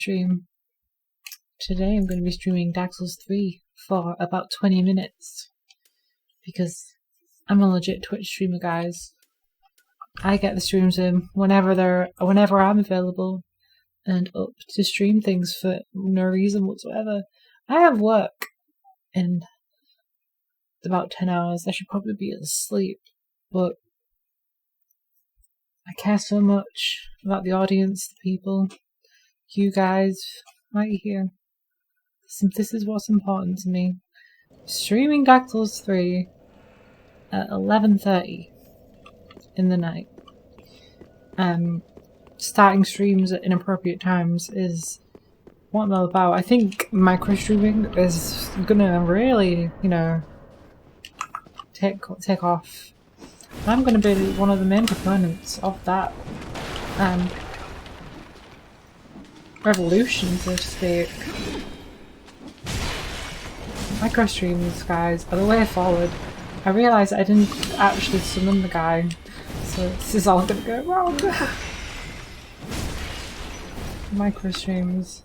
stream. Today I'm going to be streaming Dark Souls 3 for about 20 minutes because I'm a legit Twitch streamer, guys. I get the streams in whenever I'm available and up to stream things for no reason whatsoever. I have work in about 10 hours. I should probably be asleep, but I care so much about the audience, the people, you guys right here. This is what's important to me. Streaming Dark Souls 3 at 11:30 in the night. Starting streams at inappropriate times is what I'm all about. I think micro streaming is gonna really, take off. I'm gonna be one of the main proponents of that revolution, so to speak. Micro streams, guys, are the way forward. I realised I didn't actually summon the guy, so this is all gonna go wrong. Micro streams.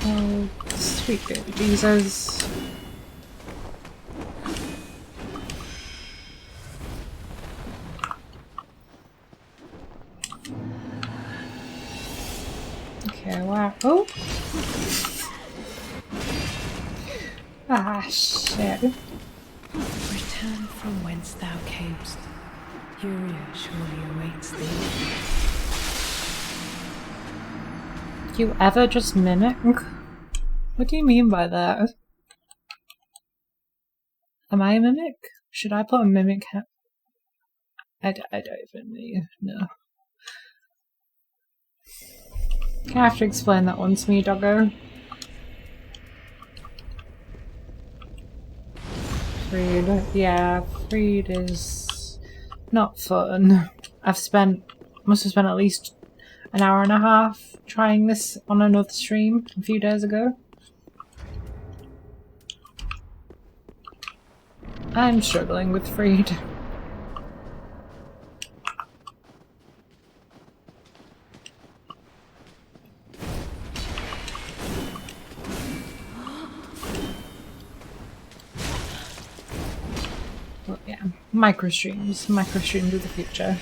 Oh, sweet baby Jesus. Okay, wow. Oh! Ah, shit. Return from whence thou camest. Furia surely awaits thee. You ever just mimic? What do you mean by that? Am I a mimic? Should I put a mimic hat? I don't even know. You have to explain that one to me, doggo. Friede. Yeah, Friede is not fun. Must have spent at least an hour and a half trying this on another stream a few days ago. I'm struggling with Friede. Well, yeah, micro streams of the future.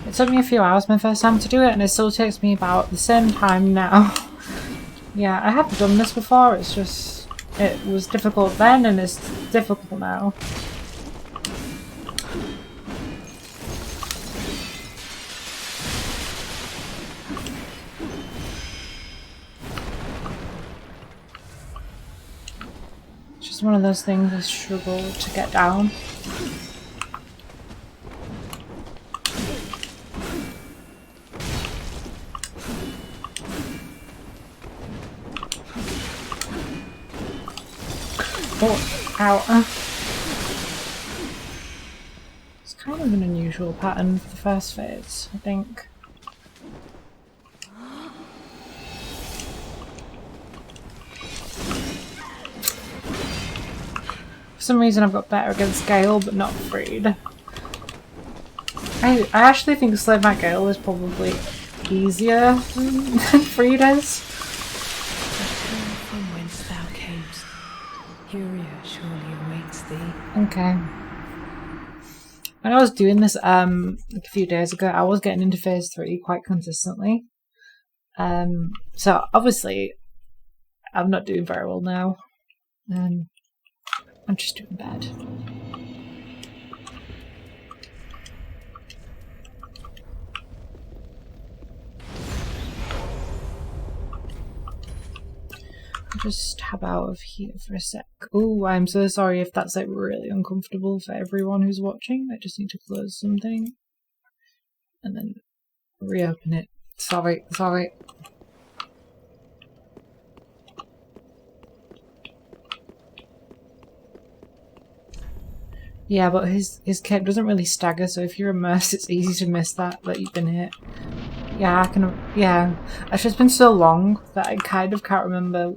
It took me a few hours my first time to do it, and it still takes me about the same time now. Yeah, I have done this before, it's just, it was difficult then and it's difficult now. It's just one of those things I struggle to get down. Oh, ow. It's kind of an unusual pattern for the first phase, I think. For some reason I've got better against Gale, but not Friede. I actually think Slave Knight Gale is probably easier than Friede is. Furia surely awaits thee. Okay. When I was doing this like a few days ago, I was getting into phase 3 quite consistently. So obviously I'm not doing very well now. I'm just doing bad. I'll just tab out of here for a sec. Oh, I'm so sorry if that's like really uncomfortable for everyone who's watching. I just need to close something and then reopen it. Sorry. Yeah, but his cape doesn't really stagger, so if you're immersed, it's easy to miss that you've been hit. Yeah, I can. Yeah, it's just been so long that I kind of can't remember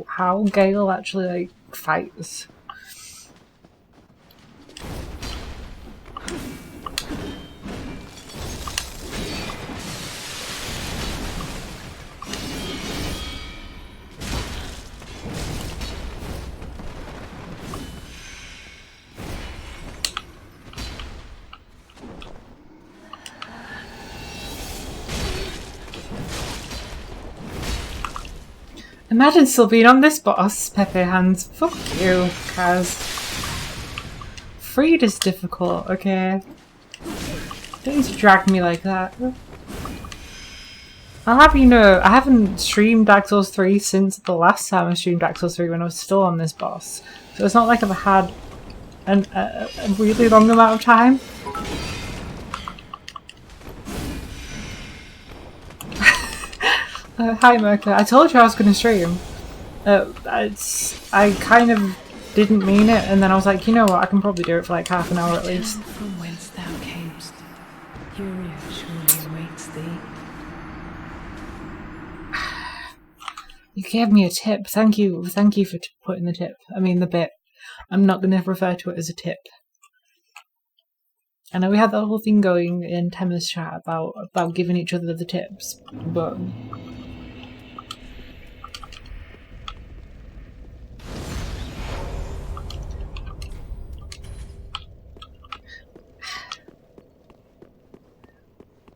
how Gale actually like fights. Imagine still being on this boss, Pepe Hands. Fuck you, Kaz. Friede is difficult, okay? Don't need to drag me like that. I'll have you know, I haven't streamed Dark Souls 3 since the last time I streamed Dark Souls 3 when I was still on this boss. So it's not like I've had a really long amount of time. Hi Merca, I told you I was going to stream. I kind of didn't mean it, and then I was like, you know what, I can probably do it for like half an hour at least. From whence thou camest, Furia surely awaits thee. You gave me a tip. Thank you for putting the tip. I mean the bit. I'm not going to refer to it as a tip. I know we had that whole thing going in Tema's chat about giving each other the tips, but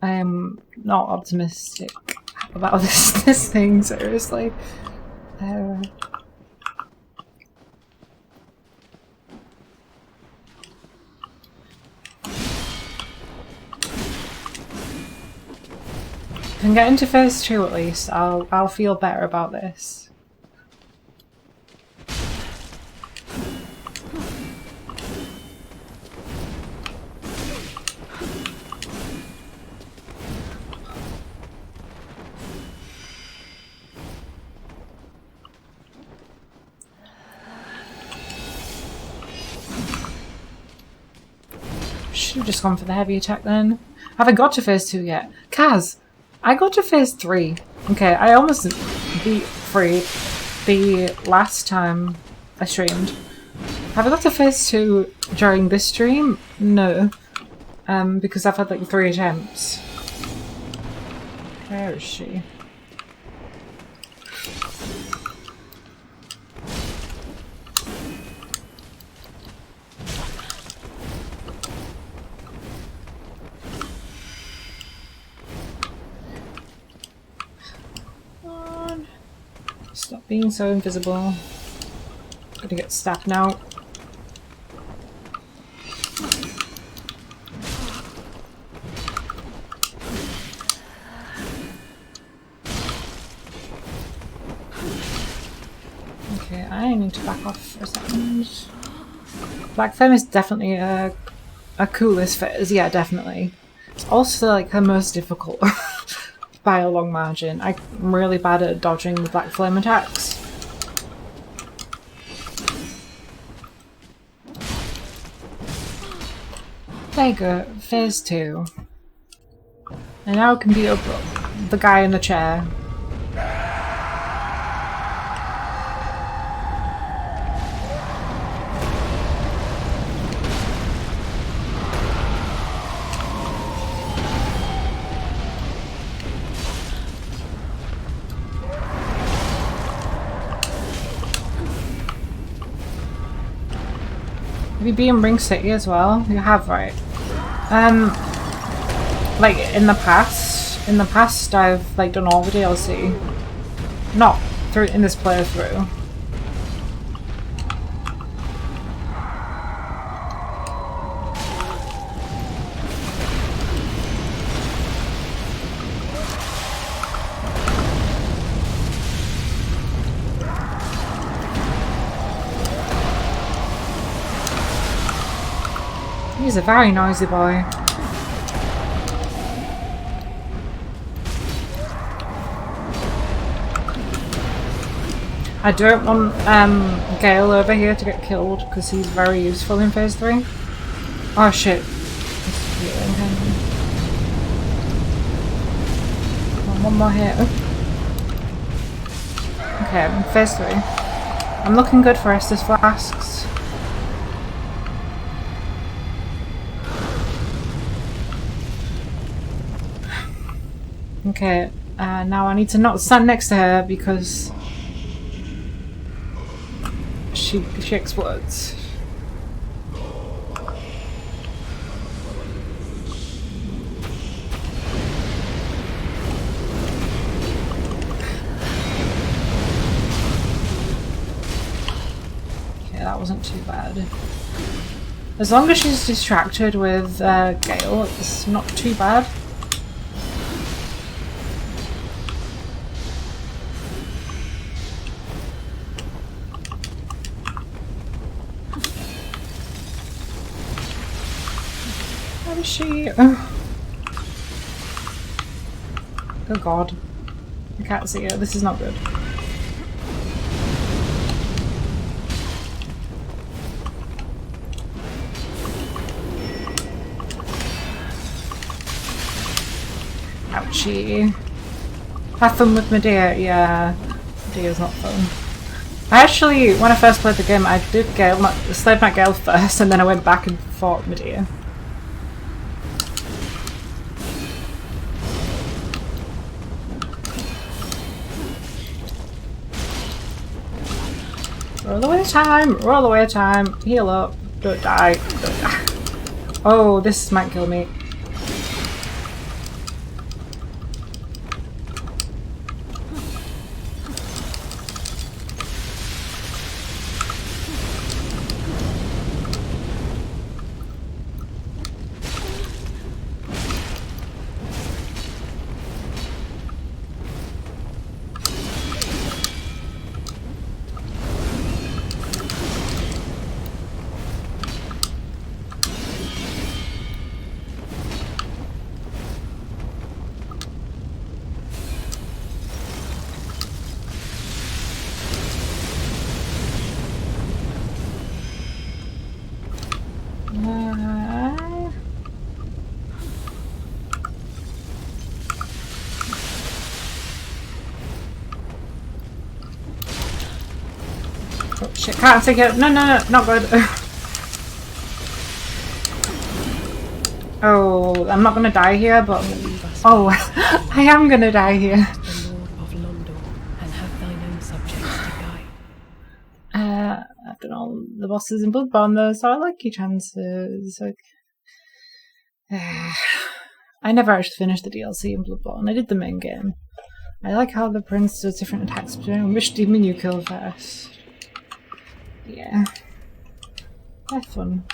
I am not optimistic about this thing, seriously. If I can get into phase 2 at least, I'll feel better about this. Should have just gone for the heavy attack then. Have I got to phase 2 yet? Kaz! I got to phase 3. Okay, I almost beat Friede the last time I streamed. Have I got to phase 2 during this stream? No. Because I've had like 3 attempts. Where is she? Stop being so invisible. Gonna get stabbed now. Okay, I need to back off for a second. Black Femme is definitely a coolest phase, yeah, definitely. It's also like her most difficult. By a long margin. I'm really bad at dodging the black flame attacks. There you go, phase 2. And now I can beat up the guy in the chair. Have you been in Ring City as well? You have, right? Like in the past I've like done all the DLC. Not through in this playthrough. He's a very noisy boy. I don't want Gale over here to get killed because he's very useful in phase 3. Oh shit. This is really intense. One more hit. Okay, phase 3. I'm looking good for Estus flasks. Okay, now I need to not stand next to her because she explodes. That wasn't too bad. As long as she's distracted with Gale, it's not too bad. Where is she? Oh god. I can't see her. This is not good. Ouchie. Have fun with Medea. Yeah, Medea's not fun. I actually, when I first played the game, I did slayed my Gale first, and then I went back and fought Medea. Roll away time! Roll away time! Heal up! Don't die! Don't die! Oh, this might kill me. Oh shit, can't take it. No, no, no, not good. Oh, I'm not gonna die here, but oh, I am gonna die here. The Lord of Londo, and have thine own subjects to guide. I've done all the bosses in Bloodborne though, so I like your chances. Like, I never actually finished the DLC in Bloodborne. I did the main game. I like how the prince does different attacks between them. Which demon you kill first? Yeah. Have fun.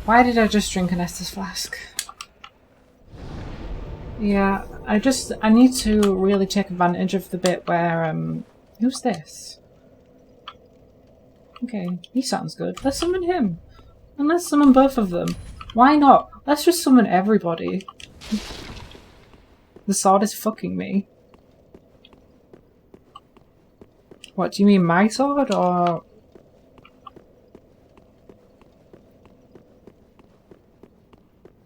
Why did I just drink an Estus flask? Yeah, I need to really take advantage of the bit where, who's this? Okay, he sounds good. Let's summon him. And let's summon both of them. Why not? Let's just summon everybody. The sword is fucking me. What, do you mean my sword, or...?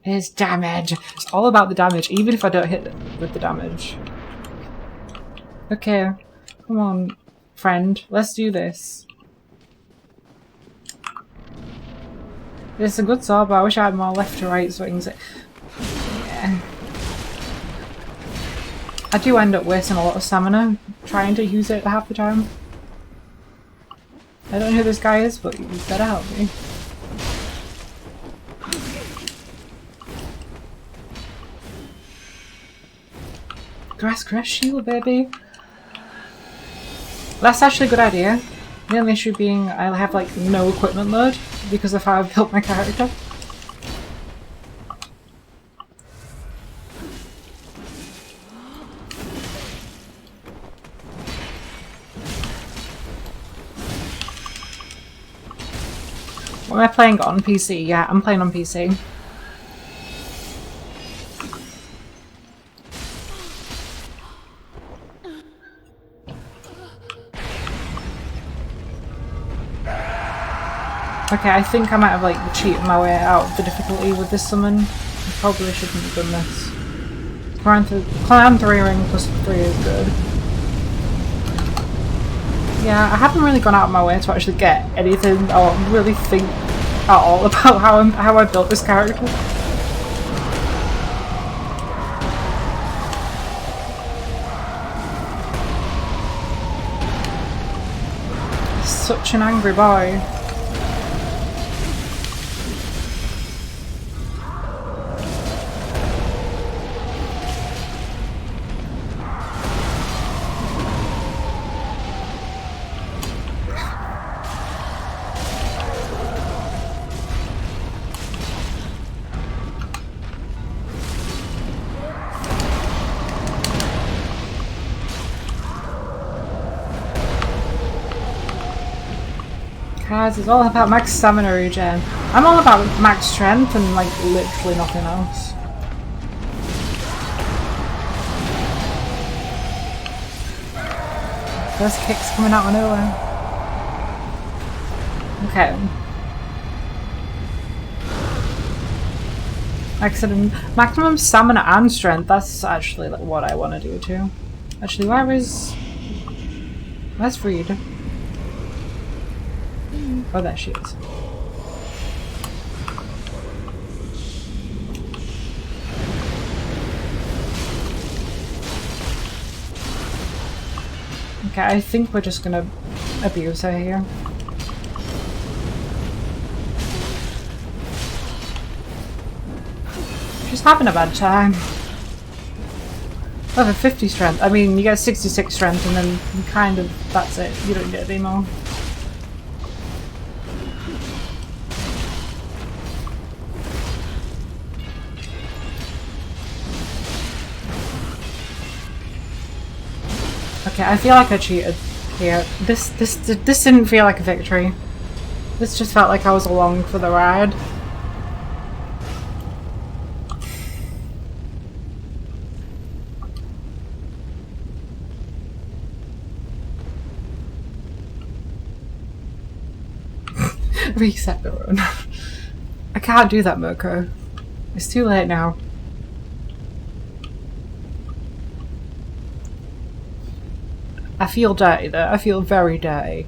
His damage! It's all about the damage, even if I don't hit with the damage. Okay, come on, friend. Let's do this. It's a good sword, but I wish I had more left to right swings. Yeah. I do end up wasting a lot of stamina trying to use it half the time. I don't know who this guy is, but you better help me. Grass crash shield, baby. That's actually a good idea. The only issue being I'll have like no equipment load because of how I've built my character. Am I playing on PC? Yeah, I'm playing on PC. Okay, I think I might have like cheated my way out of the difficulty with this summon. I probably shouldn't have done this. Clan 3 ring plus 3 is good. Yeah, I haven't really gone out of my way to actually get anything or really think at all about how I built this character. Such an angry boy. Guys, it's all about max stamina regen. I'm all about max strength and like literally nothing else. First kick's coming out of nowhere. Okay. Like I said, maximum stamina and strength, that's actually like what I want to do too. Actually, where's Friede? Oh, there she is. Okay, I think we're just gonna abuse her here. She's having a bad time. Over 50 strength. I mean, you get 66 strength and then kind of, that's it. You don't get any more. Okay, I feel like I cheated here. This didn't feel like a victory. This just felt like I was along for the ride. Reset the run. I can't do that, Mirko. It's too late now. I feel dirty though. I feel very dirty.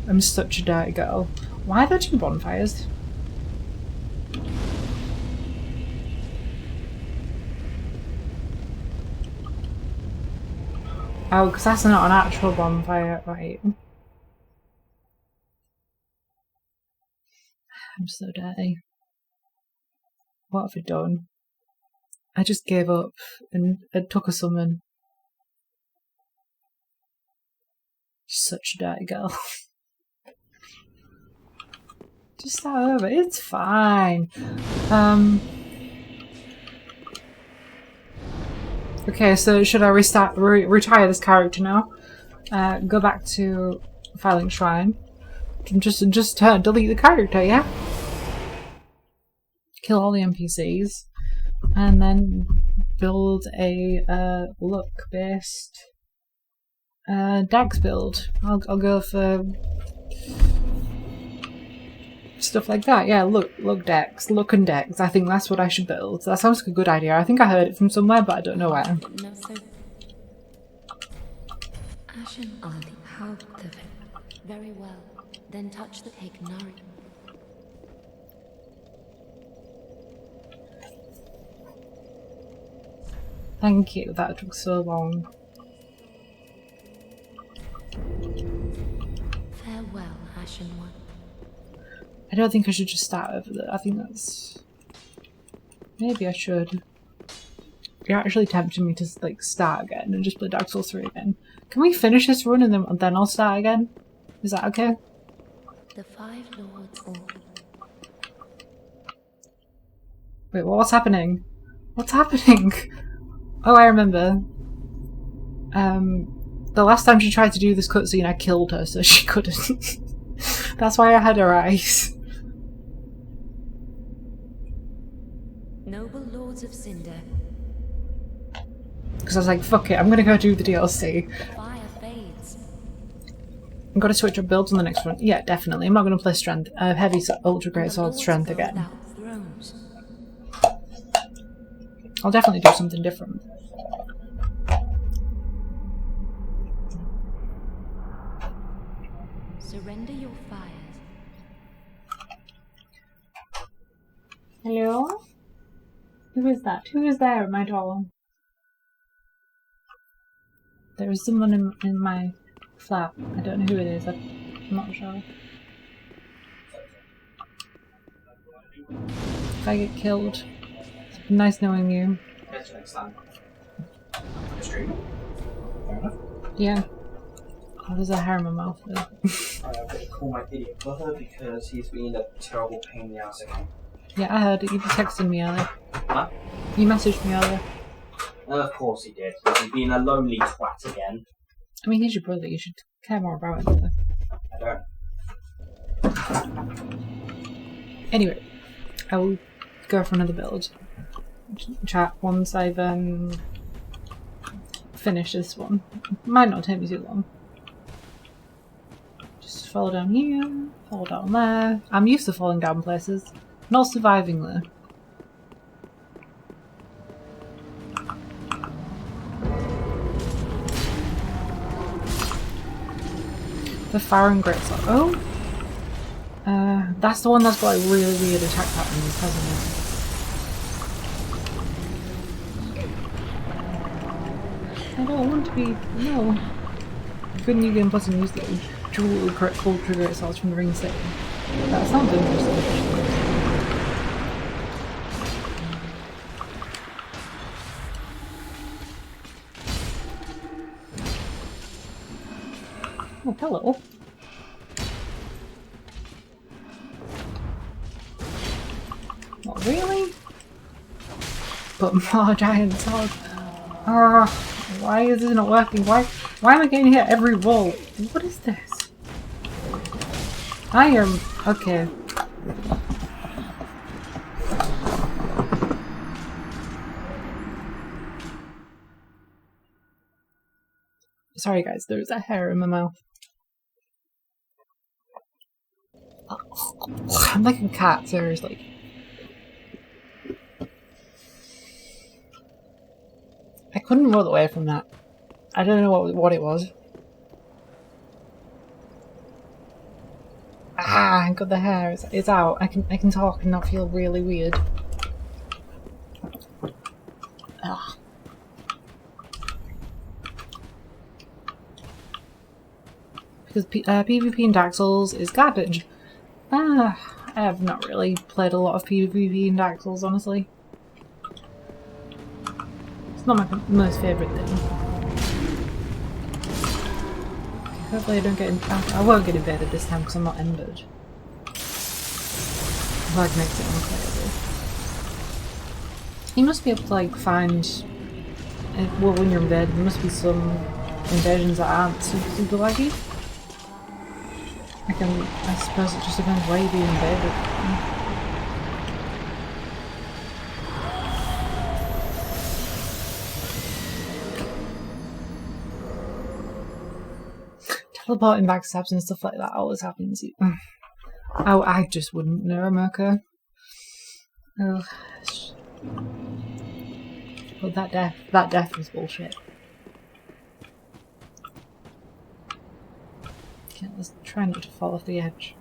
I'm such a dirty girl. Why are there two bonfires? Oh, because that's not an actual bonfire, right? I'm so dirty. What have I done? I just gave up and took a summon. Such a dirty girl. Just start over. It's fine. Okay, so should I retire this character now? Go back to Filing Shrine. Just delete the character, yeah? Kill all the NPCs. And then build a luck-based Dags build. I'll go for stuff like that. Yeah, look and Dags. I think that's what I should build. That sounds like a good idea. I think I heard it from somewhere, but I don't know where. Ashen Auntie, how very well. Then touch the pig Nari. Thank you. That took so long. Farewell, Ashen One. I don't think I should just start over there. I think that's... Maybe I should. You're actually tempting me to like start again and just play Dark Souls 3 again. Can we finish this run and then I'll start again? Is that okay? The Five Lords all. Wait, what's happening? What's happening? Oh, I remember. The last time she tried to do this cutscene, I killed her, so she couldn't. That's why I had her eyes. Noble Lords of Cinder. Because I was like, fuck it, I'm gonna go do the DLC. Fire fades. I've got to switch up builds on the next one. Yeah, definitely. I'm not going to play strength. Heavy ultra great sword strength again. I'll definitely do something different. Surrender your fires. Hello? Who is that? Who is there at my door? There is someone in my flat. I don't know who it is. I'm not sure. If I get killed, it's nice knowing you. Catch you next time. Stream. Fair enough. Yeah. Oh, there's a hair in my mouth though. I've got to call my idiot brother because he's been a terrible pain in the ass again. Yeah, I heard it. You texted me earlier. Huh? You messaged me earlier. Of course he did. He's been a lonely twat again. I mean, he's your brother. You should care more about him. Though. I don't. Anyway, I will go for another build. Chat once I've finished this one. Might not take me too long. Just fall down here, fall down there. I'm used to falling down places. Not surviving though. The Fire and Great Sword. Oh! That's the one that's got like really weird attack patterns, hasn't it? I don't want to be. No. Couldn't you get in plus and use the dual critical trigger swords from the ring set? That sounds interesting. Oh, hello. Not really? But more giant sword. Why is this not working? Why am I getting hit every roll? What is this? I am okay. Sorry guys, there's a hair in my mouth. I'm like a cat, seriously. I couldn't roll away from that. I don't know what it was. I got the hair. It's out. I can talk and not feel really weird. Ugh. Because PvP in Dark Souls is garbage. I have not really played a lot of PvP in Dark Souls, honestly. It's not my most favourite thing. Hopefully I don't get I won't get invaded this time because I'm not embered. That makes it unplayable. You must be able to like find... well, when you're invaded, there must be some invasions that aren't super laggy. I suppose it just depends where you're being invaded. Teleporting backstabs and stuff like that always happens. Oh, I just wouldn't know, America. Oh. But that death was bullshit. Okay, let's try not to fall off the edge.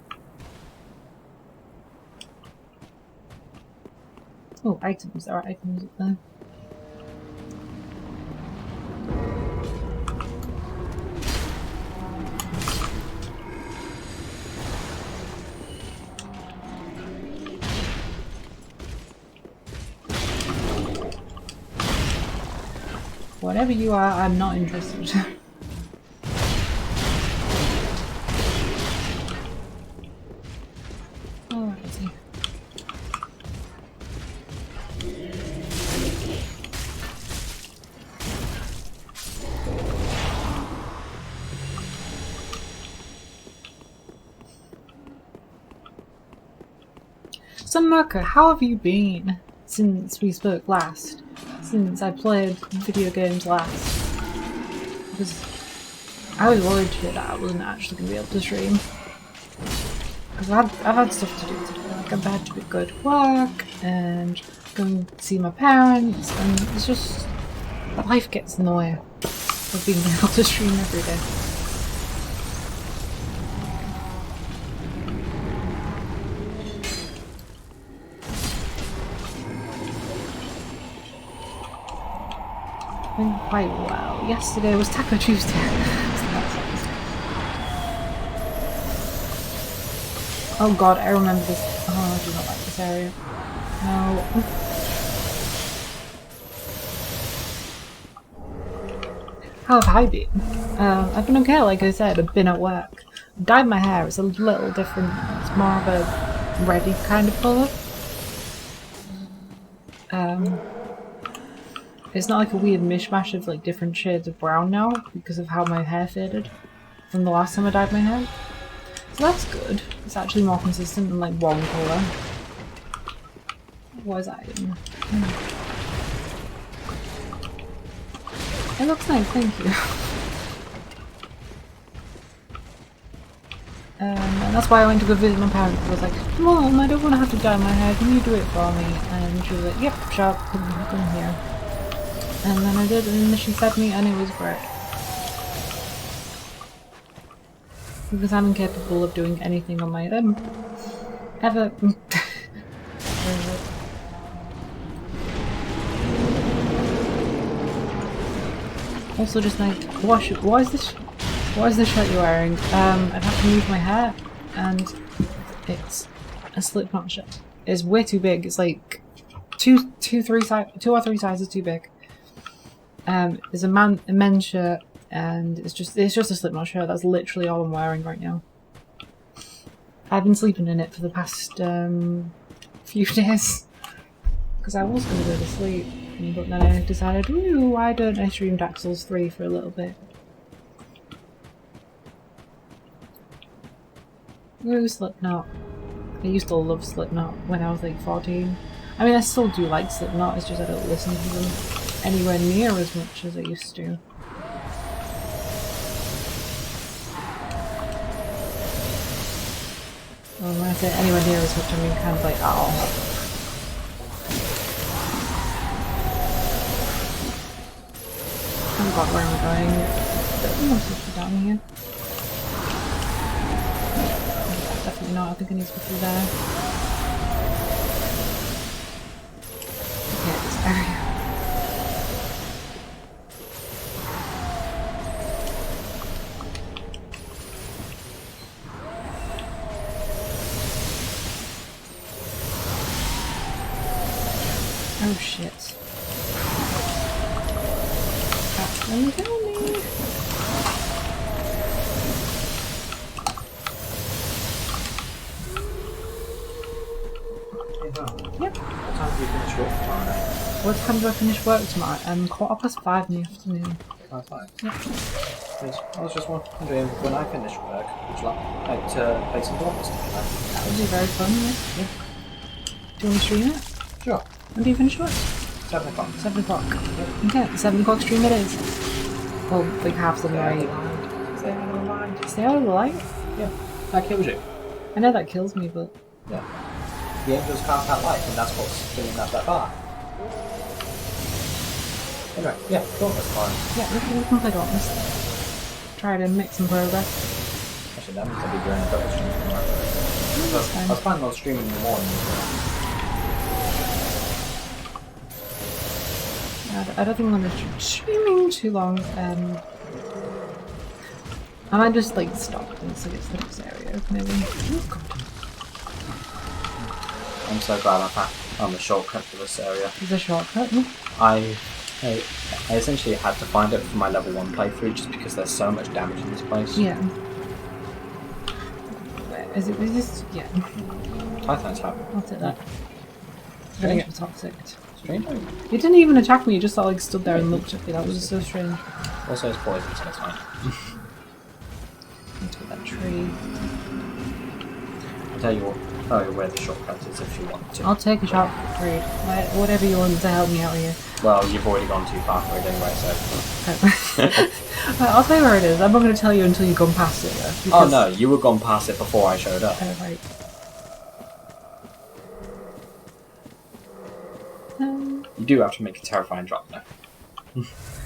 Oh, items. There are items up there. Whatever you are, I'm not interested. Alrighty. So Merca, how have you been since we spoke last? Since I played video games last? Because I was worried that I wasn't actually going to be able to stream. Because I've had stuff to do today. Like I've had to go to work and go and see my parents, and it's just life gets in the way of being able to stream every day. Doing quite well. Yesterday was Taco Tuesday. Oh god, I remember this. Oh, I do not like this area. No. How have I been? I've been okay, like I said. I've been at work. Dyed my hair. It's a little different. It's more of a reddy kind of colour. It's not like a weird mishmash of like different shades of brown now because of how my hair faded from the last time I dyed my hair. So that's good. It's actually more consistent than like one colour. What is that even? It looks nice, thank you. And that's why I went to go visit my parents. I was like, Mom, I don't want to have to dye my hair, can you do it for me? And she was like, yep, sure, come here. And then I did, and then she fed me, and it was great. Because I'm incapable of doing anything on my own. Ever. Also, just like, what is this shirt you're wearing? I'd have to move my hair, and it's a Slipknot shirt. It's way too big. It's like two or three sizes too big. It's a men's shirt. And it's just a Slipknot shirt. That's literally all I'm wearing right now. I've been sleeping in it for the past few days because I was going to go to sleep, but then I decided, ooh, why don't I stream Dark Souls 3 for a little bit? Ooh, Slipknot. I used to love Slipknot when I was like 14. I mean, I still do like Slipknot. It's just I don't listen to them anywhere near as much as I used to. Well, when I say anywhere near as much, I mean kind of like, oh. I haven't got where I'm going. I'm supposed to be down here. Definitely not. I think I need to go through there. Okay, this area. Oh shit. That's gonna kill me. Yep. What time do you finish work tomorrow? What time do I finish work tomorrow? 5:15 in the afternoon. 5:05? Yep. I was just wondering, when I finish work, would you like to play some blockers together? That would be very fun, yeah. Do you want to stream it? Sure. When do you finish work? 7 o'clock. 7 o'clock. Okay, 7 o'clock stream it is. Well, like half the night. Stay out of the light. Stay out of the light? Yeah. That kills you. I know that kills me, but... Yeah. The angels can't that light, and that's what's filling up that bar. Anyway, yeah, Dauntless fine. Yeah, we can play Dauntless. Try to make some progress. Actually, that means I'll be doing a double stream tomorrow. I was planning on streaming in the morning as well. I don't think I'm going to streaming too long. I might just like stop once I get to the next area, maybe. Oh, God. I'm so glad I found the shortcut for this area. There's a shortcut. No? I essentially had to find it for my level 1 playthrough just because there's so much damage in this place. Yeah. Is this? Yeah. Python's happen. I'll take that. I'm gonna get toxic. Strange. He didn't even attack me, he just like stood there and looked at me. That was just so strange. Also, it's poison, so it's fine. Into that tree. I'll tell you where the shortcut is if you want to. I'll take a shot for Friede. Whatever you want to help me out here. Well, you've already gone too far for it anyway, so... Right, I'll tell you where it is. I'm not going to tell you until you've gone past it, though. Oh no, you were gone past it before I showed up. Oh, right. You do have to make a terrifying drop, though.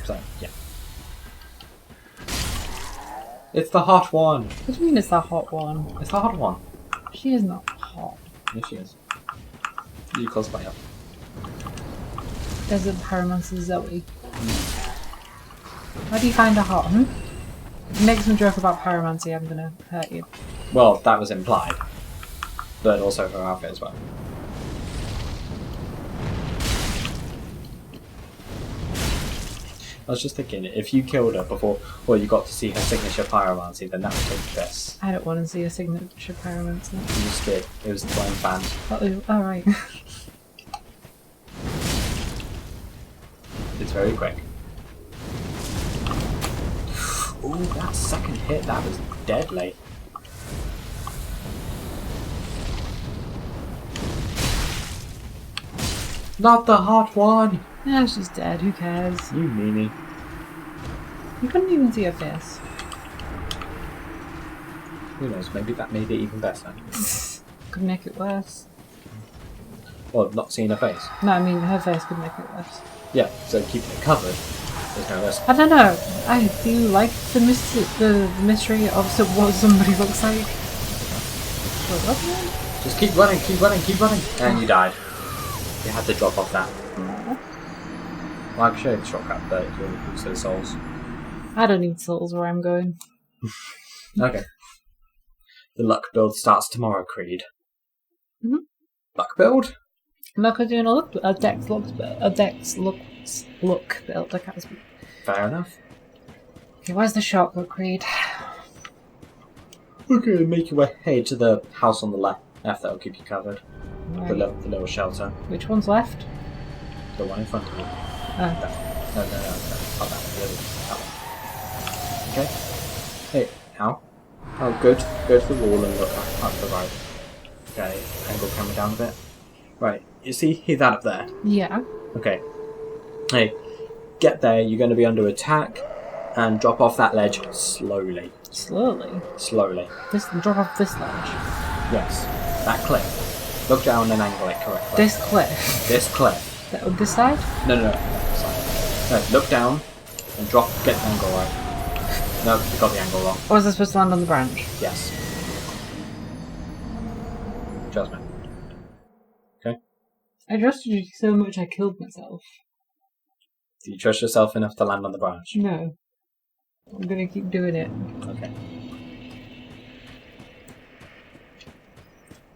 So, yeah. It's the hot one! What do you mean it's that hot one? It's the hot one. She is not hot. Yes, she is. You cosplay up. Desert Pyromancer Zoe. How do you find her hot, Make some joke about pyromancy, I'm gonna hurt you. Well, that was implied. But also her outfit as well. I was just thinking, if you killed her before, or you got to see her signature pyromancy, then that would take the piss. I don't want to see a signature pyromancy. You just did. It was the flame fan. Oh, alright. It's very quick. Ooh, that second hit, that was deadly. Not the hot one! Yeah, she's dead, who cares? You meanie. You couldn't even see her face. Who knows, maybe that made it even better. Could make it worse. Well, not seeing her face. No, I mean, her face could make it worse. Yeah, so keeping it covered, there's no risk. I don't know. I do like the mystery of what somebody looks like. Just keep running, keep running, keep running! And you died. You had to drop off that. Well, I can show you the shortcut, but you'll lose those souls. I don't need souls where I'm going. Okay. The luck build starts tomorrow, Creed. Luck build? I'm not going to do a dex look build. I can't speak. Fair enough. Okay, where's the shortcut, Creed? Okay, make your way to the house on the left. That'll keep you covered. Right. The little shelter. Which one's left? The one in front of you. Oh. No. Not that. The other. That one. Okay. Hey, how? Oh, good. Go to the wall and look up the right. Okay, angle camera down a bit. Right, you see that up there? Yeah. Okay. Hey, get there, you're going to be under attack, and drop off that ledge slowly. Slowly? Slowly. Drop off this ledge? Yes. That cliff. Look down and angle it correctly. This cliff? This cliff. This side? No. That side. No, look down and get the angle right. No, you got the angle wrong. Or was I supposed to land on the branch? Yes. Trust me. Okay? I trusted you so much I killed myself. Do you trust yourself enough to land on the branch? No. I'm gonna keep doing it. Okay.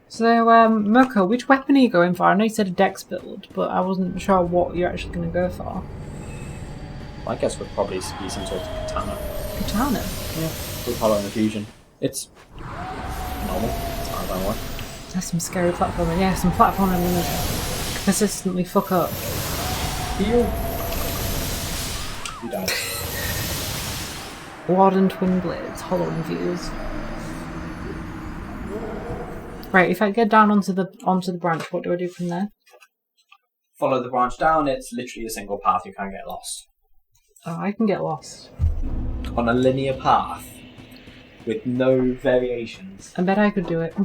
So, Moko, which weapon are you going for? I know you said a dex build, but I wasn't sure what you're actually going to go for. Well, I guess we'll probably be some sort of katana. Katana? Yeah. With hollow infusion. It's normal. It's not that one. That's some scary platforming. Yeah, some platforming I'm going to persistently fuck up. Heal. You died. Warden Twin Blades, hollow infuse. Right, if I get down onto the branch, what do I do from there? Follow the branch down, it's literally a single path, you can't get lost. Oh, I can get lost. On a linear path. With no variations. I bet I could do it.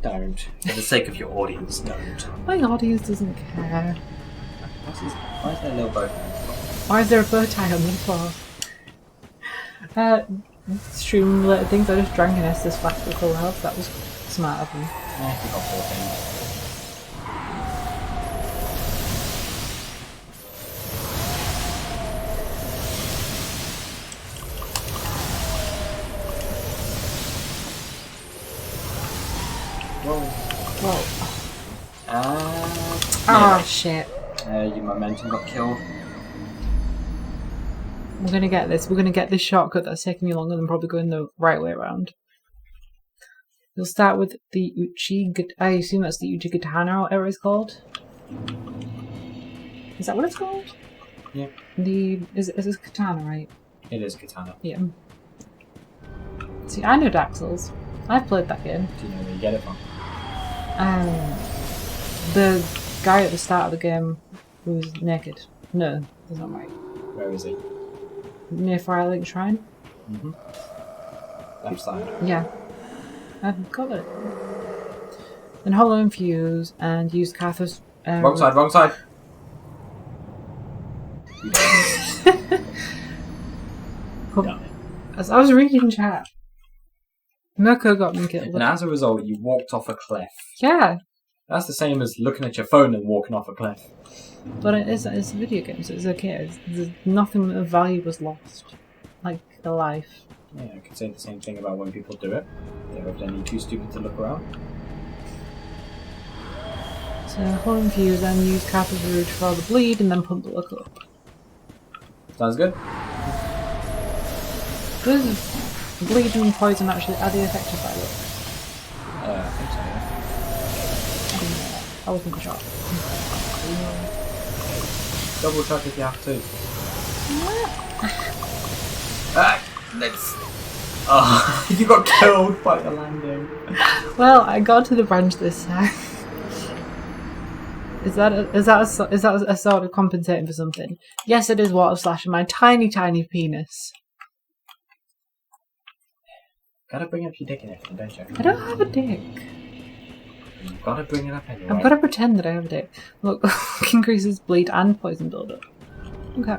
Don't. For the sake of your audience, don't. My audience doesn't care. Why is there no bow? Why is there a bow tie on the floor? Stream related things, I just drank an Estus flask with full health, that was smart of me. Yeah, you got 14. Whoa. Yeah. Shit. Your momentum got killed. We're gonna get this. We're gonna get this shortcut that's taking you longer than probably going the right way around. You'll start with the Uchi. I assume that's the Uchi Katana or whatever it's called. Is that what it's called? Yeah. Is it Katana, right? It is katana. Yeah. See, I know Dark Souls. I've played that game. Do you know where you get it from? The guy at the start of the game was naked. No, that's not right. Where is he? Near Firelink Shrine? Left side. Yeah. I've got it. And Hollow Infuse and use Carthus. Wrong side, wrong side! As I was reading chat, Mirko got me killed. And as a result, you walked off a cliff. Yeah, That's the same as looking at your phone and walking off a cliff. but it's a video game, so it's okay. There's nothing of value was lost. Like a life. Yeah, I could say the same thing about when people do it. They're evidently too stupid to look around. So Hollow Infuse and use Carthus Rouge for the bleed and then pump the look up. Sounds good? Does bleed and poison actually are they effective by look? I think so, yeah. I didn't know that. I wasn't sure. Double check if you have to. Let's. Oh, you got killed by the landing. Well, I got to the branch this time. Is that a sort of compensating for something? Yes, it is water slashing my tiny penis. Gotta bring up your dick in it, don't you? I don't have a dick. You've gotta bring it up anyway. I've got to pretend that I have a dick. Look, increases bleed and poison buildup. Okay.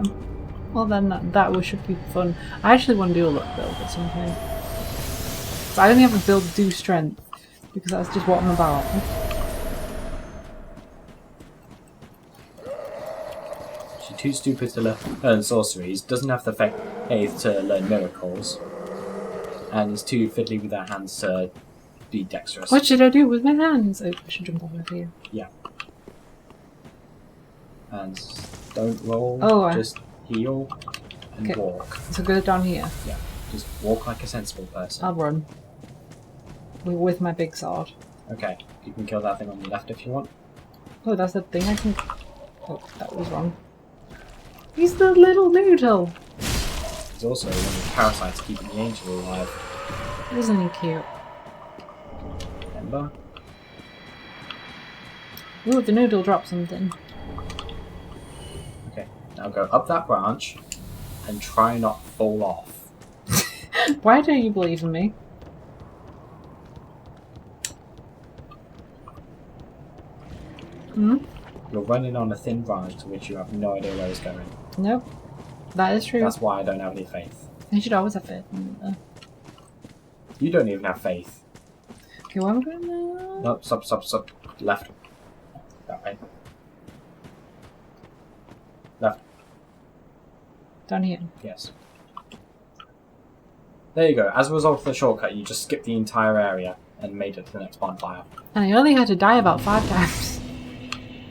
Well then, that should be fun. I actually want to do a luck build at some point. But I only have a build to do strength because that's just what I'm about. She's too stupid to learn sorceries, doesn't have the faith to learn miracles, and is too fiddly with her hands to be dexterous. What should I do with my hands? Oh, I should jump over here. Yeah. And don't roll, just heal and walk. So go down here. Yeah, just walk like a sensible person. I'll run. With my big sword. Okay, you can kill that thing on the left if you want. Oh, that's the thing I can... Oh, that was wrong. He's the little noodle! He's also one of the parasites keeping the angel alive. Isn't he cute? Remember? Ooh, the noodle dropped something. Okay, now go up that branch and try not fall off. Why don't you believe in me? Hmm? You're running on a thin branch to which you have no idea where it's going. Nope. That is true. That's why I don't have any faith. I should always have faith in me. You don't even have faith. Okay, what am I doing now? No, stop. Left. That way. Left. Down here. Yes. There you go. As a result of the shortcut, you just skipped the entire area and made it to the next bonfire. And I only had to die about 5 times.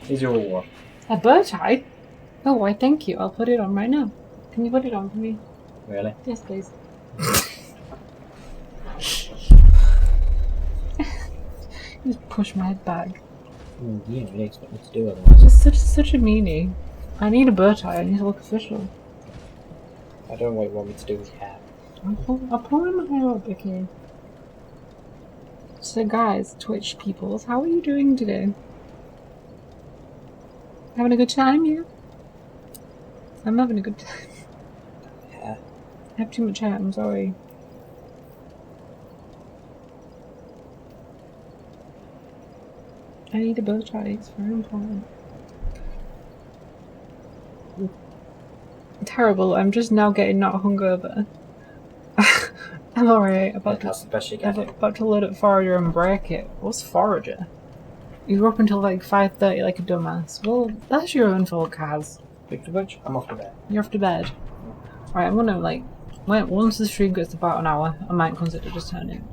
Here's your reward. A bow tie? Oh, why thank you. I'll put it on right now. Can you put it on for me? Really? Yes, please. Just push my head back. You didn't really expect me to do otherwise. Just such a meanie. I need a bow tie. I need to look official. I don't know what you want me to do with your hair. I'll pull my hair up, okay? So guys, Twitch peoples, how are you doing today? Having a good time, yeah? I'm having a good time. Yeah. I have too much hair, I'm sorry. I need a bow tie, it's very important. Terrible, I'm just now getting not hungover. I'm alright, That's the best you I'm get. about to load up Forager and break it. What's Forager? You were up until like 5:30 like a dumbass. Well, that's your own fault, Kaz. Speak to which, I'm off to bed. You're off to bed. Alright, I'm gonna like... Once the stream gets about an hour, I might consider just turning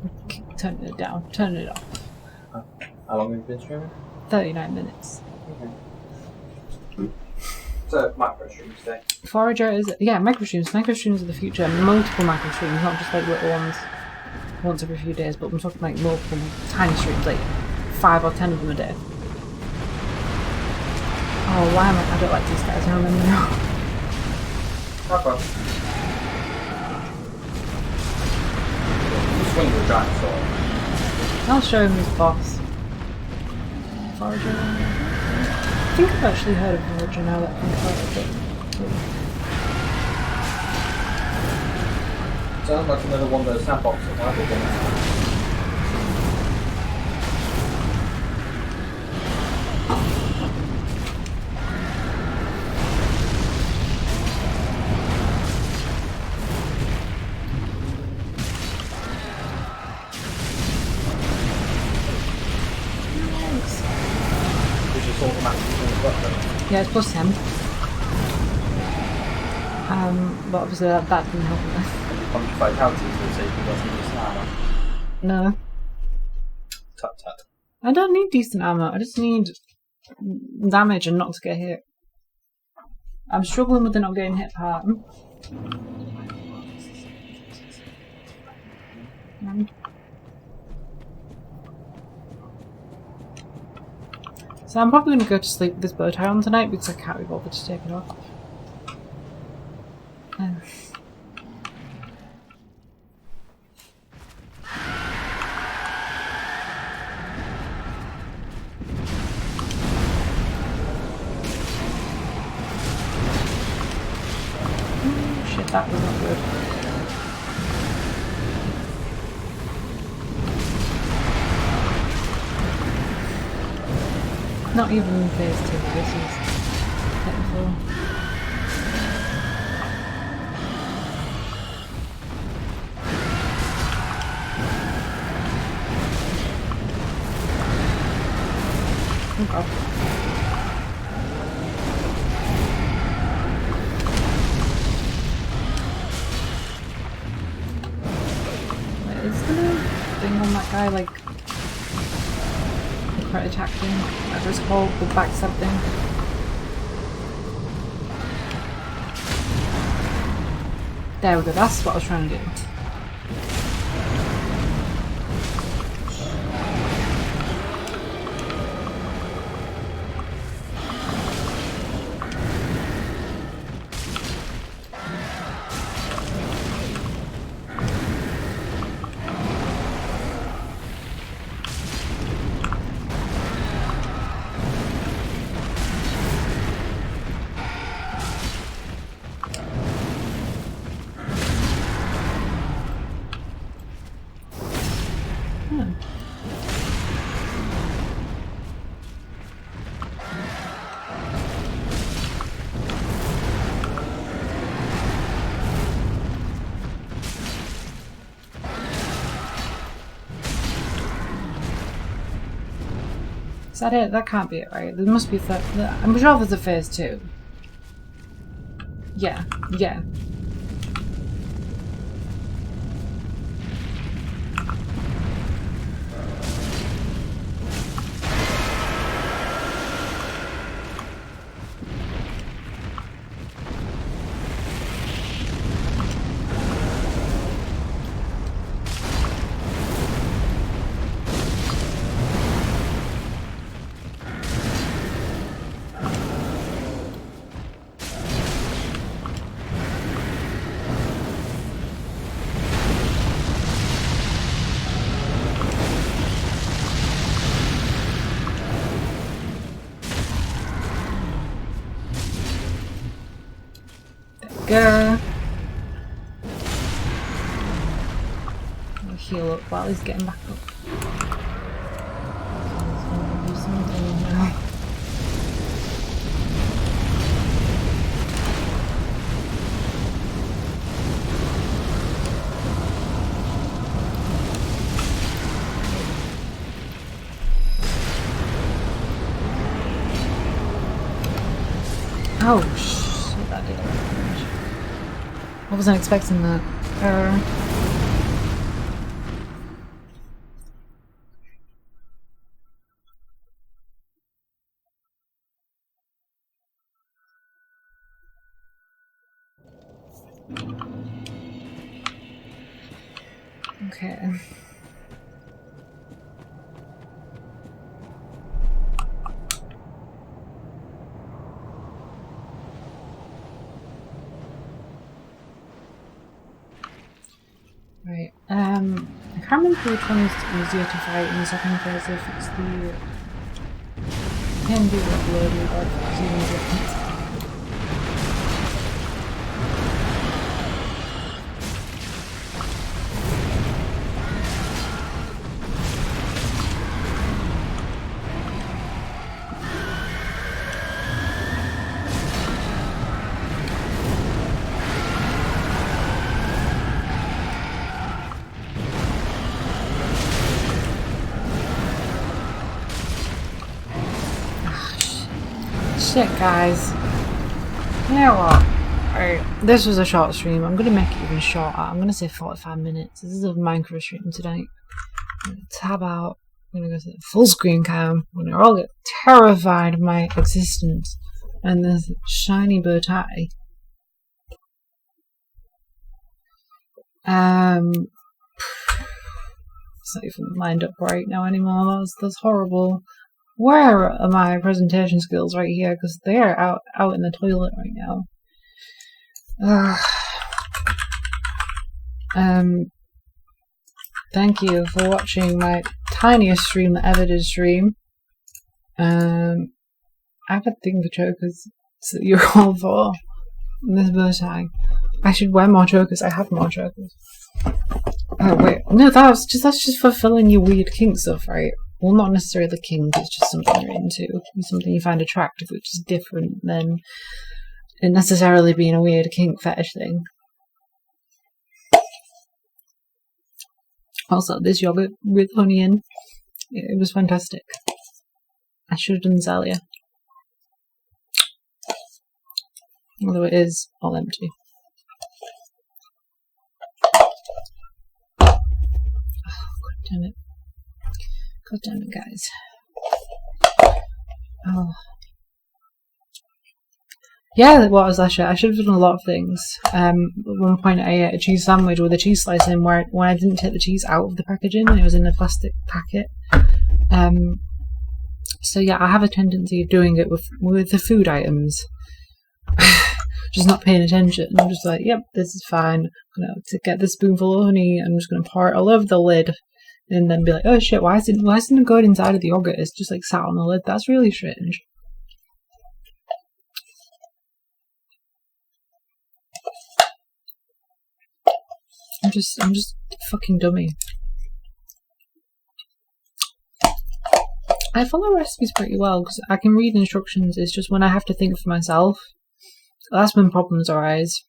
it down. Turning it off. How long have you been streaming? 39 minutes. Okay. So, micro stream today. Forager is... Yeah, micro streams. Micro streams are the future. Multiple micro streams, not just like little ones once every few days, but I'm talking like multiple tiny streams, like 5 or 10 of them a day. Oh, why am I don't like these guys, I remember now. Okay. Just swing the giant sword. I'll show him his boss. Forager. I think I've actually heard of Forager now that I think about it. Sounds like another one of those sandboxes that I've been Yeah, it's plus 10. But obviously that didn't help me. Punch vitality so you can go through this armor. No. Tut tut. I don't need decent armor, I just need damage and not to get hit. I'm struggling with the not getting hit part. So I'm probably going to go to sleep with this bow tie on tonight because I can't be bothered to take it off. Shit, that was not good. Not even phase 2, this is technical. Oh god. Wait, is there a thing on that guy, like the crit attack thing, whatever it's called, the backstab thing? There we go, that's what I was trying to do. Is that it? That can't be it, right? There must be I'm sure there's a phase 2. Yeah, yeah. Go. I'll heal up while he's getting back up. He's gonna do something now. Oh shit, that did a lot of damage. I wasn't expecting that. Okay. Right, I can't remember which one's easier to fight in the second phase, if it's the... can be uploaded or if it's even different. Shit, guys. You know what? Alright, this was a short stream. I'm gonna make it even shorter. I'm gonna say 45 minutes. This is a Minecraft stream tonight. I'm gonna tab out. I'm gonna go to the full screen cam. I'm gonna all get terrified of my existence. And this shiny bow tie. It's not even lined up right now anymore. That's horrible. Where are my presentation skills right here? Because they're out in the toilet right now. Thank you for watching my tiniest stream that ever did stream. I have a thing for chokers that you're all for. This bow tie. I should wear more chokers. I have more chokers. Oh wait, no, that's just fulfilling your weird kink stuff, right? Well, not necessarily kink, it's just something you're into. It's something you find attractive, which is different than it necessarily being a weird kink fetish thing. Also, this yogurt with honey in, it was fantastic. I should have done this earlier. Although it is all empty. Oh, god damn it. God damn it, guys. Oh. Yeah, what was that shit? I should have done a lot of things. At one point I ate a cheese sandwich with a cheese slice in when I didn't take the cheese out of the packaging and it was in a plastic packet. So yeah, I have a tendency of doing it with the food items. Just not paying attention. I'm just like, yep, this is fine. I'm gonna get this spoonful of honey, I'm just gonna pour it all over the lid. And then be like, oh shit, why isn't it going inside of the yogurt? It's just like sat on the lid. That's really strange. I'm just a fucking dummy. I follow recipes pretty well because I can read instructions. It's just when I have to think for myself, that's when problems arise.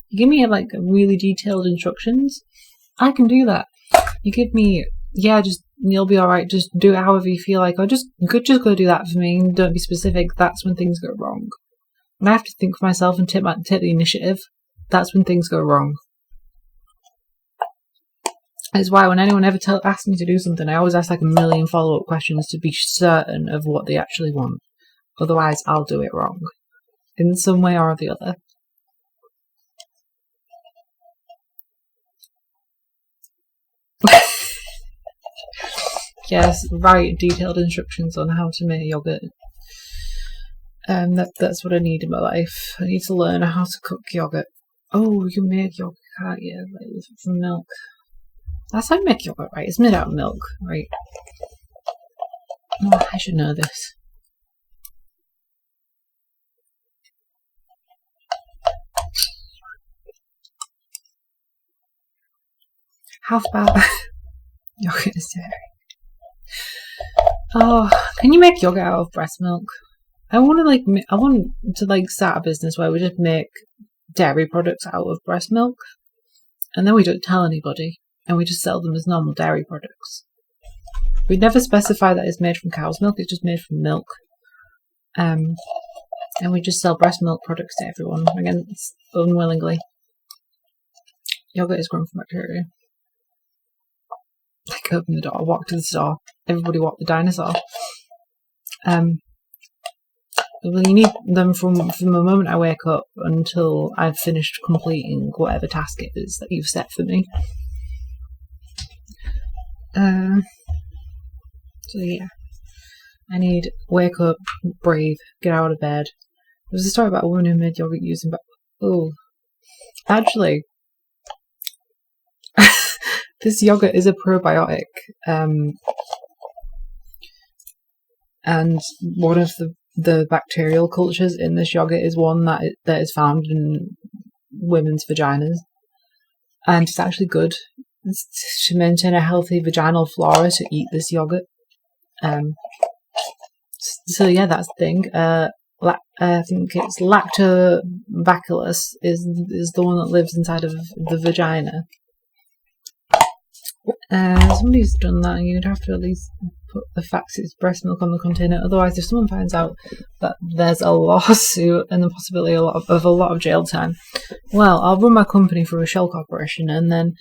You give me like really detailed instructions, I can do that. You give me, yeah, just you'll be alright, just do it however you feel like, or just go do that for me, don't be specific. That's when things go wrong. When I have to think for myself and take the initiative, that's when things go wrong. That's why when anyone ever asks me to do something, I always ask like a million follow-up questions to be certain of what they actually want. Otherwise, I'll do it wrong. In some way or the other. Yes, write detailed instructions on how to make yogurt. That's what I need in my life. I need to learn how to cook yogurt. Oh, you can make yogurt, can't you? Like, from milk. That's how you make yogurt, right? It's made out of milk, right? Oh, I should know this. How about yogurt is dairy? Oh, can you make yogurt out of breast milk? I want to start a business where we just make dairy products out of breast milk, and then we don't tell anybody, and we just sell them as normal dairy products. We never specify that it's made from cow's milk; it's just made from milk. And we just sell breast milk products to everyone, again, unwillingly. Yogurt is grown from bacteria. I open the door, walk to the store. Everybody walk the dinosaur. Well, you need them from the moment I wake up until I've finished completing whatever task it is that you've set for me. So yeah, I need wake up, brave, get out of bed. There's a story about a woman who made yogurt using actually This yogurt is a probiotic, and one of the bacterial cultures in this yogurt is one that is found in women's vaginas, and it's actually good. It's to maintain a healthy vaginal flora to eat this yogurt. So yeah, that's the thing. I think it's Lactobacillus is the one that lives inside of the vagina. Somebody's done that, and you'd have to at least put the fact it's breast milk on the container. Otherwise, if someone finds out that there's a lawsuit and the possibility of a lot of jail time, well, I'll run my company through a shell corporation, and then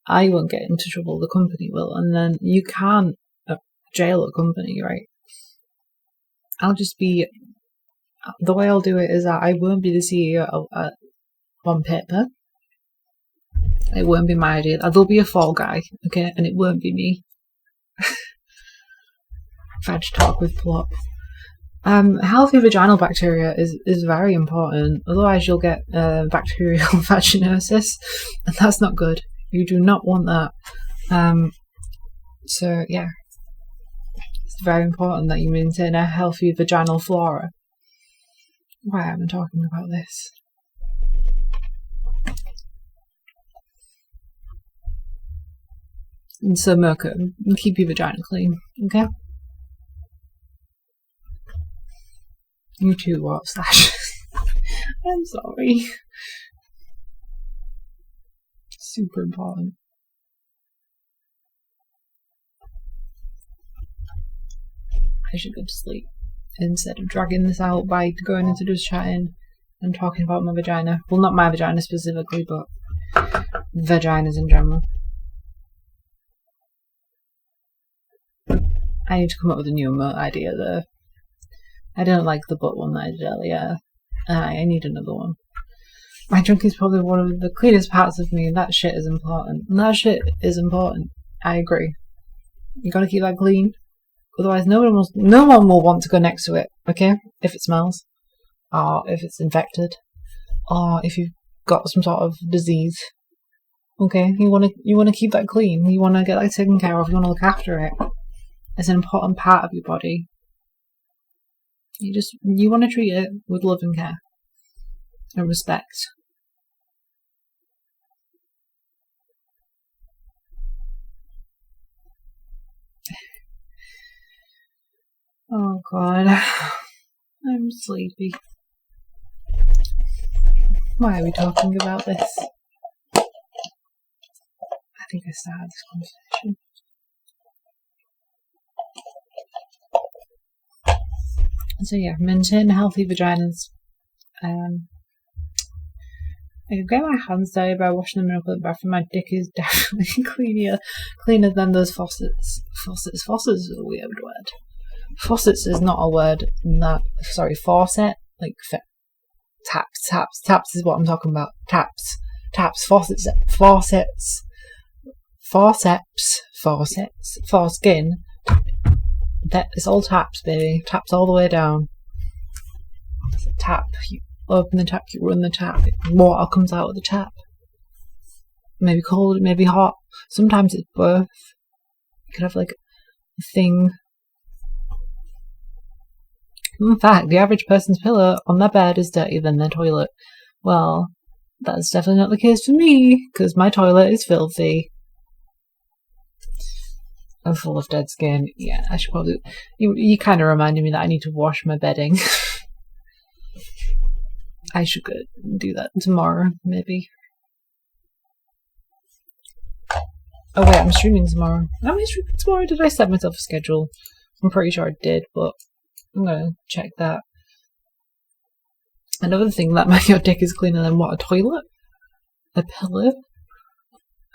I won't get into trouble. The company will, and then you can't jail a company, right? I'll just be. The way I'll do it is that I won't be the CEO on paper. It won't be my idea. There'll be a fall guy, okay, and it won't be me. Vag talk with plot. Healthy vaginal bacteria is very important. Otherwise, you'll get bacterial vaginosis, and that's not good. You do not want that. So yeah, it's very important that you maintain a healthy vaginal flora. Why am I talking about this? And so, Mirko, keep your vagina clean, okay? You too, what, Slash? I'm sorry. Super important. I should go to sleep instead of dragging this out by going into just chatting and talking about my vagina. Well, not my vagina specifically, but vaginas in general. I need to come up with a new emote idea though. I don't like the butt one that I did earlier. I need another one. My junk is probably one of the cleanest parts of me, and that shit is important. I agree. You gotta keep that clean. Otherwise, no one will want to go next to it. Okay, if it smells, or if it's infected, or if you've got some sort of disease. Okay, you wanna keep that clean. You wanna get that taken care of. You wanna look after it. It's an important part of your body. You want to treat it with love and care and respect. Oh God, I'm sleepy. Why are we talking about this? I think I started this conversation. So yeah, maintain healthy vaginas. I can get my hands dirty by washing them in a public bathroom. My dick is definitely cleaner than those faucets. Faucets is a weird word. Faucets is not a word. Faucet, like taps is what I'm talking about. Taps, faucets, foreskin. It's all taps, baby. Taps all the way down. It's a tap. You open the tap, you run the tap. Water comes out of the tap. Maybe cold, maybe hot. Sometimes it's both. You could have like a thing. In fact, the average person's pillow on their bed is dirtier than their toilet. Well, that's definitely not the case for me, because my toilet is filthy. I'm full of dead skin. Yeah, I should probably... You kind of reminded me that I need to wash my bedding. I should go do that tomorrow, maybe. Oh wait, I'm streaming tomorrow. Am I streaming tomorrow? Did I set myself a schedule? I'm pretty sure I did, but I'm gonna check that. Another thing that your dick is cleaner than what? A toilet? A pillow?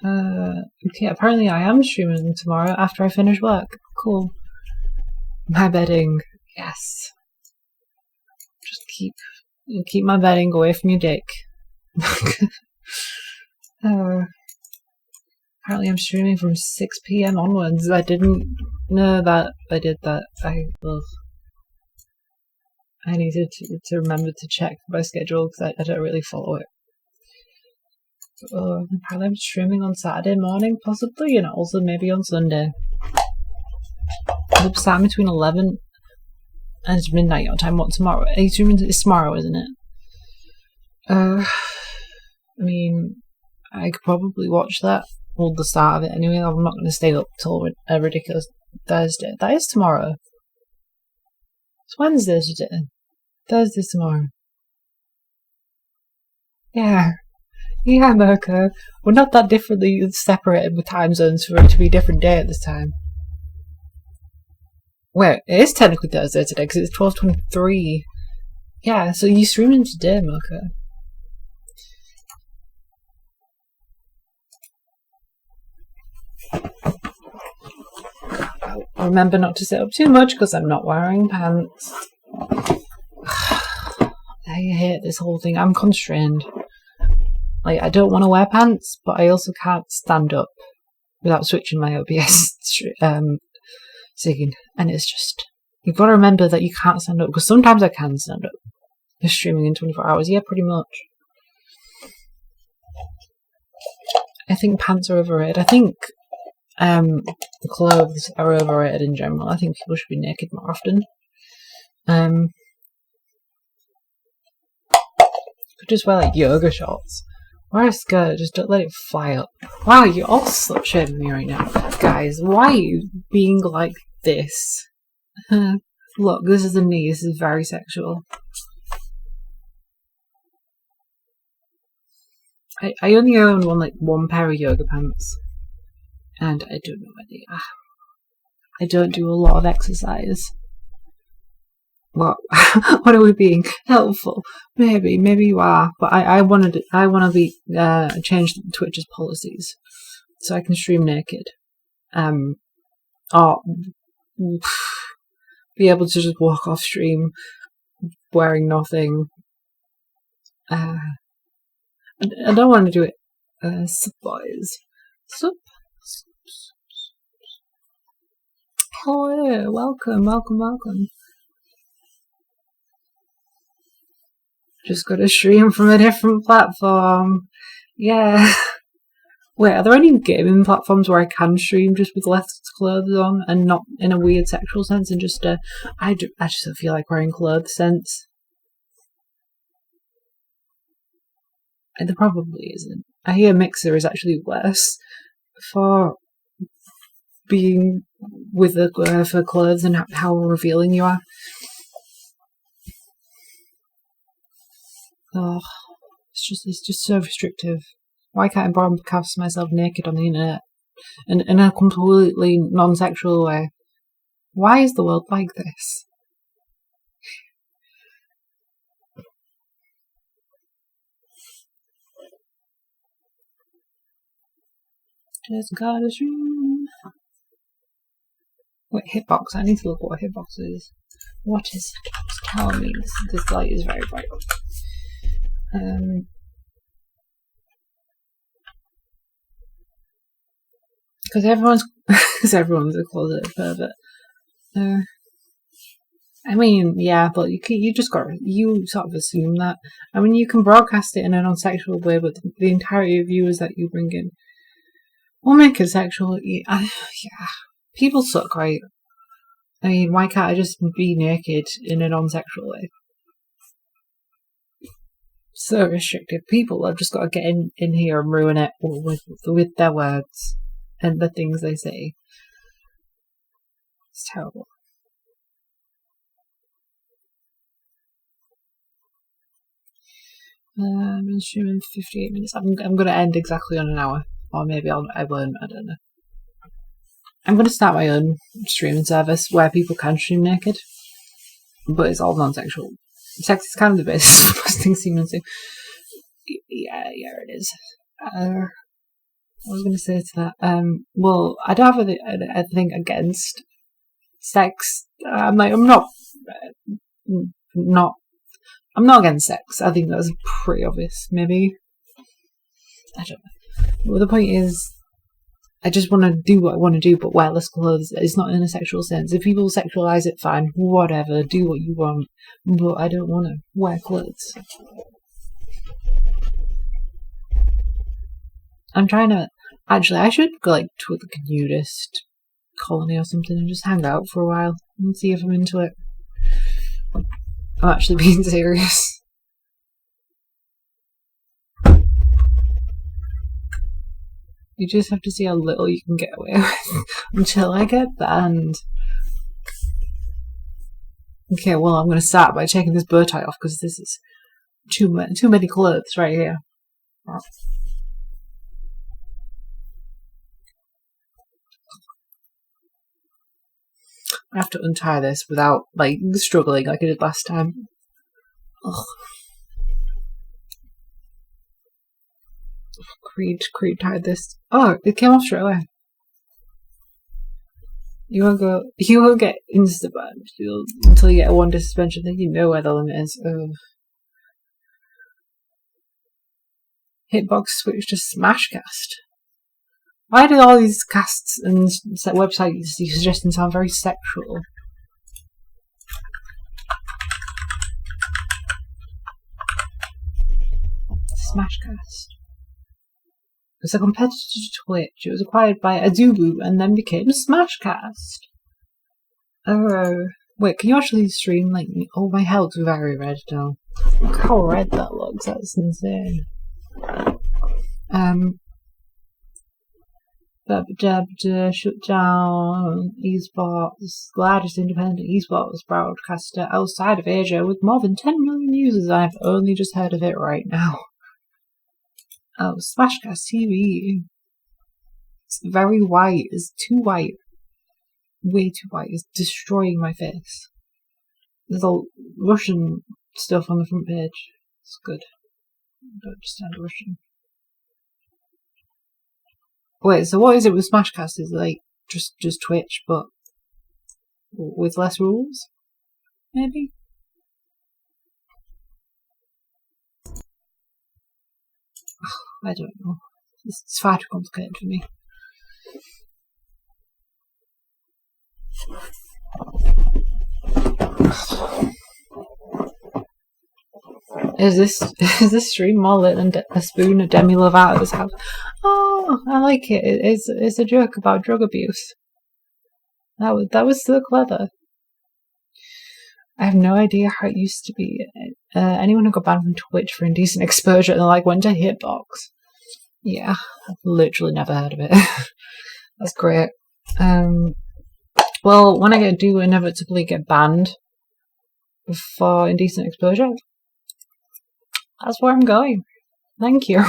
Okay, apparently I am streaming tomorrow after I finish work. Cool. My bedding. Yes. Just keep my bedding away from your dick. Apparently I'm streaming from 6 PM onwards. I didn't know that I did that. I needed to remember to check my schedule because I don't really follow it. Apparently I'm streaming on Saturday morning, possibly, and also maybe on Sunday. It'll be starting between 11 and midnight your time. What, tomorrow? Are you streaming? It's tomorrow, isn't it? I mean, I could probably watch that, or the start of it anyway. I'm not going to stay up till a ridiculous Thursday. That is tomorrow. It's Wednesday today. Thursday's tomorrow. Yeah, Mirko. We're not that differently separated with time zones for it to be a different day at this time. Wait, it is technically Thursday today because it's 12:23. Yeah, so you're streaming today, Mirko. I'll remember not to sit up too much because I'm not wearing pants. I hate this whole thing. I'm constrained. Like, I don't want to wear pants, but I also can't stand up without switching my OBS scene. And it's just, you've got to remember that you can't stand up, because sometimes I can stand up. You're streaming in 24 hours. Yeah, pretty much. I think pants are overrated. I think clothes are overrated in general. I think people should be naked more often. Could just wear like yoga shorts. Wear a skirt, just don't let it fly up. Wow, you're all slut shaming me right now. Guys, why are you being like this? Look, this is a knee, this is very sexual. I only own one pair of yoga pants. And I don't know where they are. I don't do a lot of exercise. What? What are we being helpful? Maybe you are, but I want to be change Twitch's policies so I can stream naked, or be able to just walk off stream wearing nothing. I don't want to do it. Sup, boys. Sup. Hello, welcome. Just got to stream from a different platform. Yeah. Wait, are there any gaming platforms where I can stream just with less clothes on and not in a weird sexual sense and just I just don't feel like wearing clothes sense? There probably isn't. I hear Mixer is actually worse for being with for clothes and how revealing you are. Oh, it's just so restrictive. Why can't I broadcast myself naked on the internet in a completely non-sexual way? Why is the world like this? Just gotta stream. Wait, hitbox. I need to look what hitbox is. What is hitbox? Tell me. This light is very bright. Because everyone's a closet pervert. I mean, yeah, but you sort of assume that. I mean, you can broadcast it in a non-sexual way, but the entirety of viewers that you bring in will make it sexual. Yeah, people suck, right? I mean, why can't I just be naked in a non-sexual way? So restrictive. People have just got to get in here and ruin it with their words and the things they say. It's terrible. I've been streaming 58 minutes. I'm going to end exactly on an hour. Or maybe I won't. I don't know. I'm going to start my own streaming service where people can stream naked. But it's all non-sexual. Sex is kind of the basis for most things humans do. Yeah, it is. What was I going to say to that? Well, I don't have anything against sex. I'm not against sex. I think that's pretty obvious. Maybe. I don't know. Well, the point is, I just want to do what I want to do, but wear less clothes. It's not in a sexual sense. If people sexualize it, fine. Whatever. Do what you want. But I don't want to wear clothes. I'm trying to. Actually, I should go like to like a nudist colony or something and just hang out for a while and see if I'm into it. I'm actually being serious. You just have to see how little you can get away with until I get banned. Okay, well, I'm going to start by taking this bow tie off because this is too many clothes right here. I have to untie this without, like, struggling like I did last time. Ugh. Creed tied this. Oh, it came off straight away. You won't get insta-banned until you get a 1-day suspension, then you know where the limit is. Ugh. Hitbox switch to Smashcast. Why do all these casts and websites you suggesting sound very sexual? Smashcast. It's a competitor to Twitch. It was acquired by Azubu and then became Smashcast. Oh, wait, can you actually stream like me? Oh, my health's very red now. Look how red that looks. That's insane. Shut down esports, largest independent esports broadcaster outside of Asia with more than 10 million users. I've only just heard of it right now. Oh, Smashcast TV. It's very white. It's too white. Way too white. It's destroying my face. There's all Russian stuff on the front page. It's good. I don't understand Russian. Wait, so what is it with Smashcast? Is it like just Twitch, but with less rules? Maybe? I don't know. It's far too complicated for me. Is this stream more lit than a spoon of Demi Lovato's house? Oh, I like it. It's a joke about drug abuse. That was so clever. I have no idea how it used to be. Anyone who got banned from Twitch for indecent exposure and like went to Hitbox. Yeah, I've literally never heard of it. That's great. Well, when I do inevitably get banned for indecent exposure, that's where I'm going. Thank you.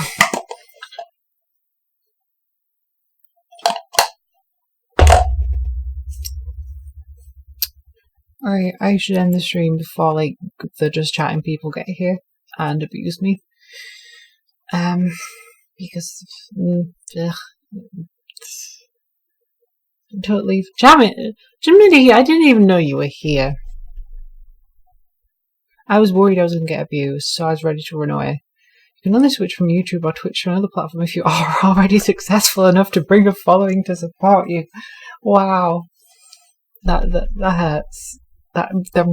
Alright, I should end the stream before like the just chatting people get here and abuse me. Because don't leave. Jimmy, I didn't even know you were here. I was worried I was going to get abused, so I was ready to run away. You can only switch from YouTube or Twitch to another platform if you are already successful enough to bring a following to support you. Wow. That hurts. That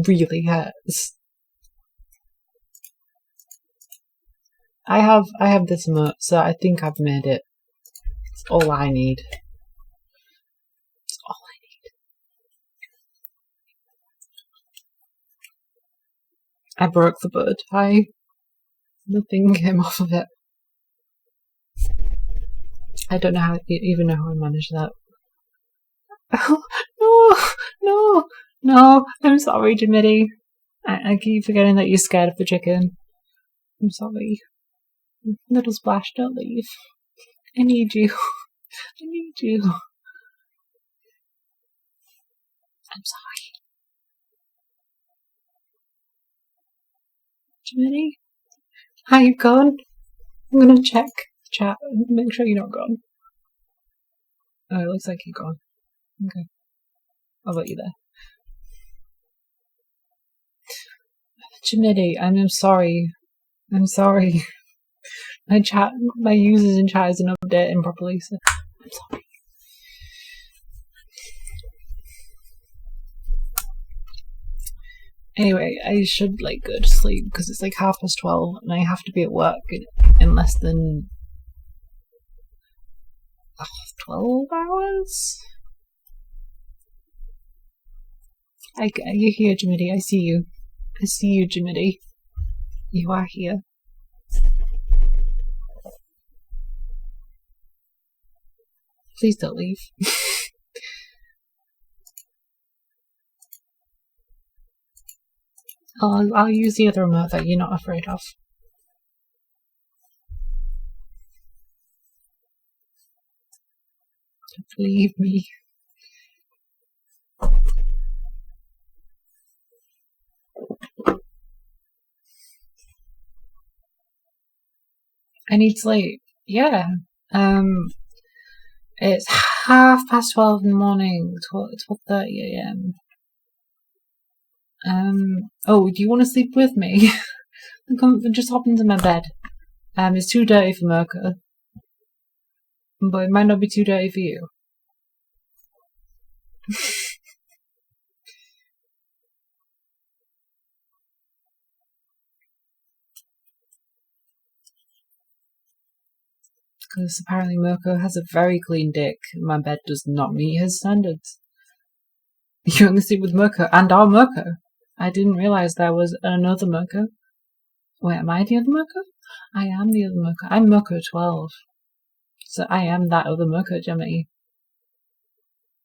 really hurts. I have this emote, so I think I've made it. It's all I need. It's all I need. I broke the bow tie. Nothing came off of it. I don't know how even know how I managed that. Oh, no, I'm sorry, Jimmy. I keep forgetting that you're scared of the chicken. I'm sorry. Little Splash, don't leave. I need you. I need you. I'm sorry. Jimmy? Are you gone? I'm gonna check the chat and make sure you're not gone. Oh, it looks like you're gone. Okay. I'll let you there. Jimmy, I'm sorry. I'm sorry. My users in chat isn't updating properly, so I'm sorry. Anyway, I should like go to sleep because it's like 12:30 and I have to be at work in less than 12 hours? You're here, Jiminy. I see you. I see you, Jiminy. You are here. Please don't leave. I'll use the other remote that you're not afraid of. Leave me. I need sleep. Yeah. It's 12:30 in the morning. 12:30 a.m. Oh, do you want to sleep with me? Come, just hop into my bed. It's too dirty for Mirko, but it might not be too dirty for you. Because apparently Mirko has a very clean dick. My bed does not meet his standards. You only sleep with Mirko and our Mirko. I didn't realise there was another Mirko. Wait, am I the other Mirko? I am the other Mirko. I'm Mirko 12. So I am that other Mirko, Jimmy.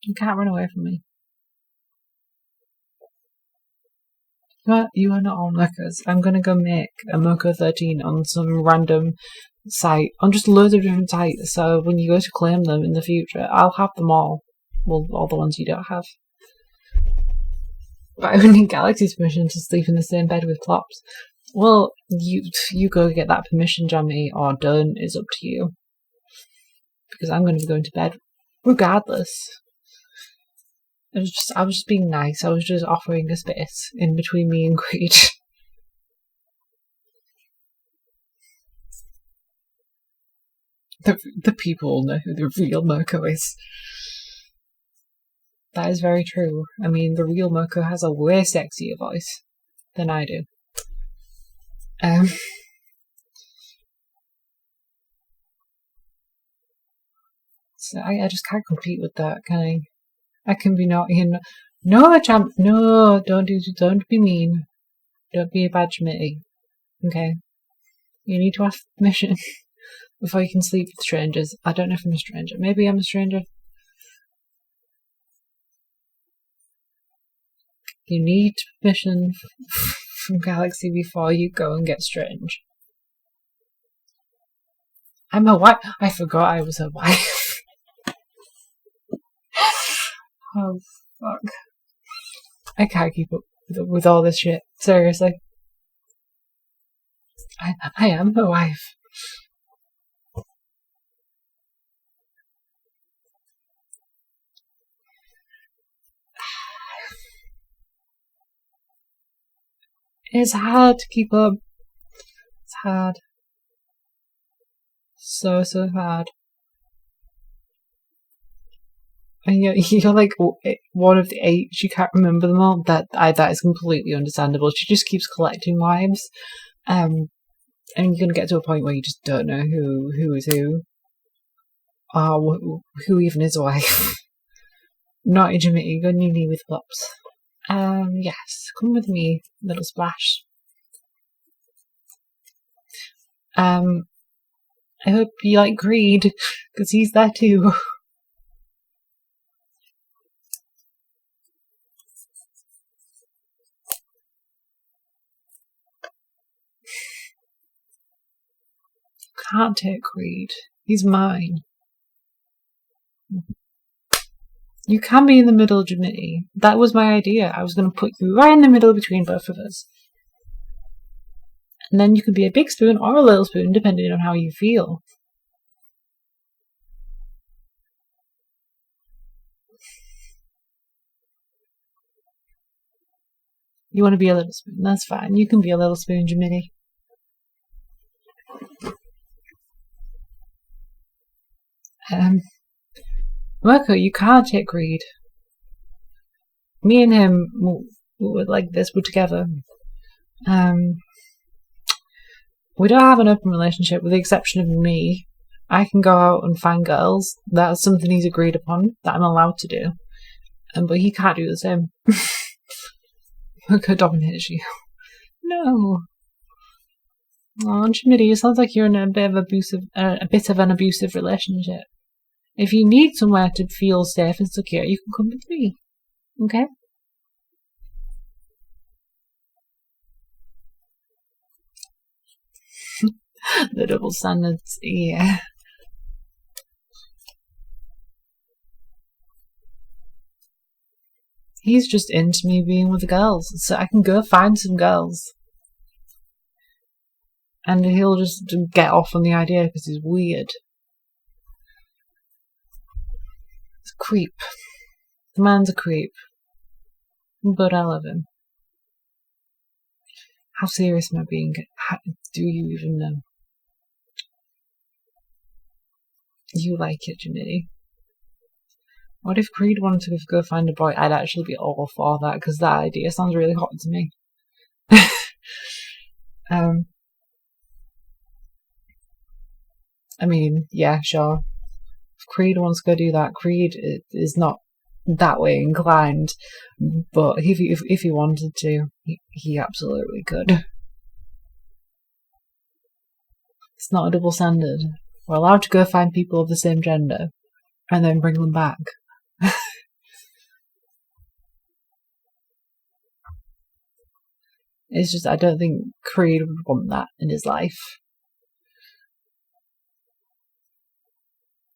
You can't run away from me. You are not all Mirkos. I'm gonna go make a Mirko 13 on some random site, on just loads of different sites, so when you go to claim them in the future, I'll have them all. Well, all the ones you don't have. But I would need Galaxy's permission to sleep in the same bed with Plops. Well, you go get that permission, Jamie, or don't. It's up to you. Because I'm going to be going to bed regardless. I was just being nice. I was just offering a space in between me and Creed. The people will know who the real Mirko is. That is very true. I mean, the real Mirko has a way sexier voice than I do. So I just can't compete with that, can I? I can be naughty and no, champ. No, don't be mean. Don't be a bad Schmitty. Okay, you need to ask permission before you can sleep with strangers. I don't know if I'm a stranger. Maybe I'm a stranger. You need permission from Galaxy before you go and get strange. I'm a wife. I forgot I was a wife. Oh, fuck. I can't keep up with all this shit. Seriously. I am a wife. It's hard to keep up. It's hard. So hard. And you're like one of the 8. She can't remember them all. That is completely understandable. She just keeps collecting wives. And you're gonna get to a point where you just don't know who is who. Or who even is a wife. Not Jimmy, go knee with Plops. Yes, come with me, little Splash. I hope you like Creed, because he's there too. Can't take Creed. He's mine. You can be in the middle, Jimmy. That was my idea. I was going to put you right in the middle between both of us. And then you could be a big spoon or a little spoon, depending on how you feel. You want to be a little spoon? That's fine. You can be a little spoon, Jimmy. Mirko, you can't take Creed. Me and him were like this. We're together. We don't have an open relationship, with the exception of me. I can go out and find girls. That's something he's agreed upon that I'm allowed to do. But he can't do the same. Mirko dominates you. No. Oh, Jimmy, it sounds like you're in a bit of an abusive relationship. If you need somewhere to feel safe and secure, you can come with me. Okay? The double standards, yeah. He's just into me being with the girls, so I can go find some girls. And he'll just get off on the idea because he's weird. He's a creep. The man's a creep. But I love him. How serious am I being? Do you even know? You like it, Jimmy. What if Creed wanted to go find a boy? I'd actually be all for that, because that idea sounds really hot to me. I mean, yeah, sure. If Creed wants to go do that, Creed is not that way inclined, but if he wanted to, he absolutely could. It's not a double standard. We're allowed to go find people of the same gender and then bring them back. It's just, I don't think Creed would want that in his life.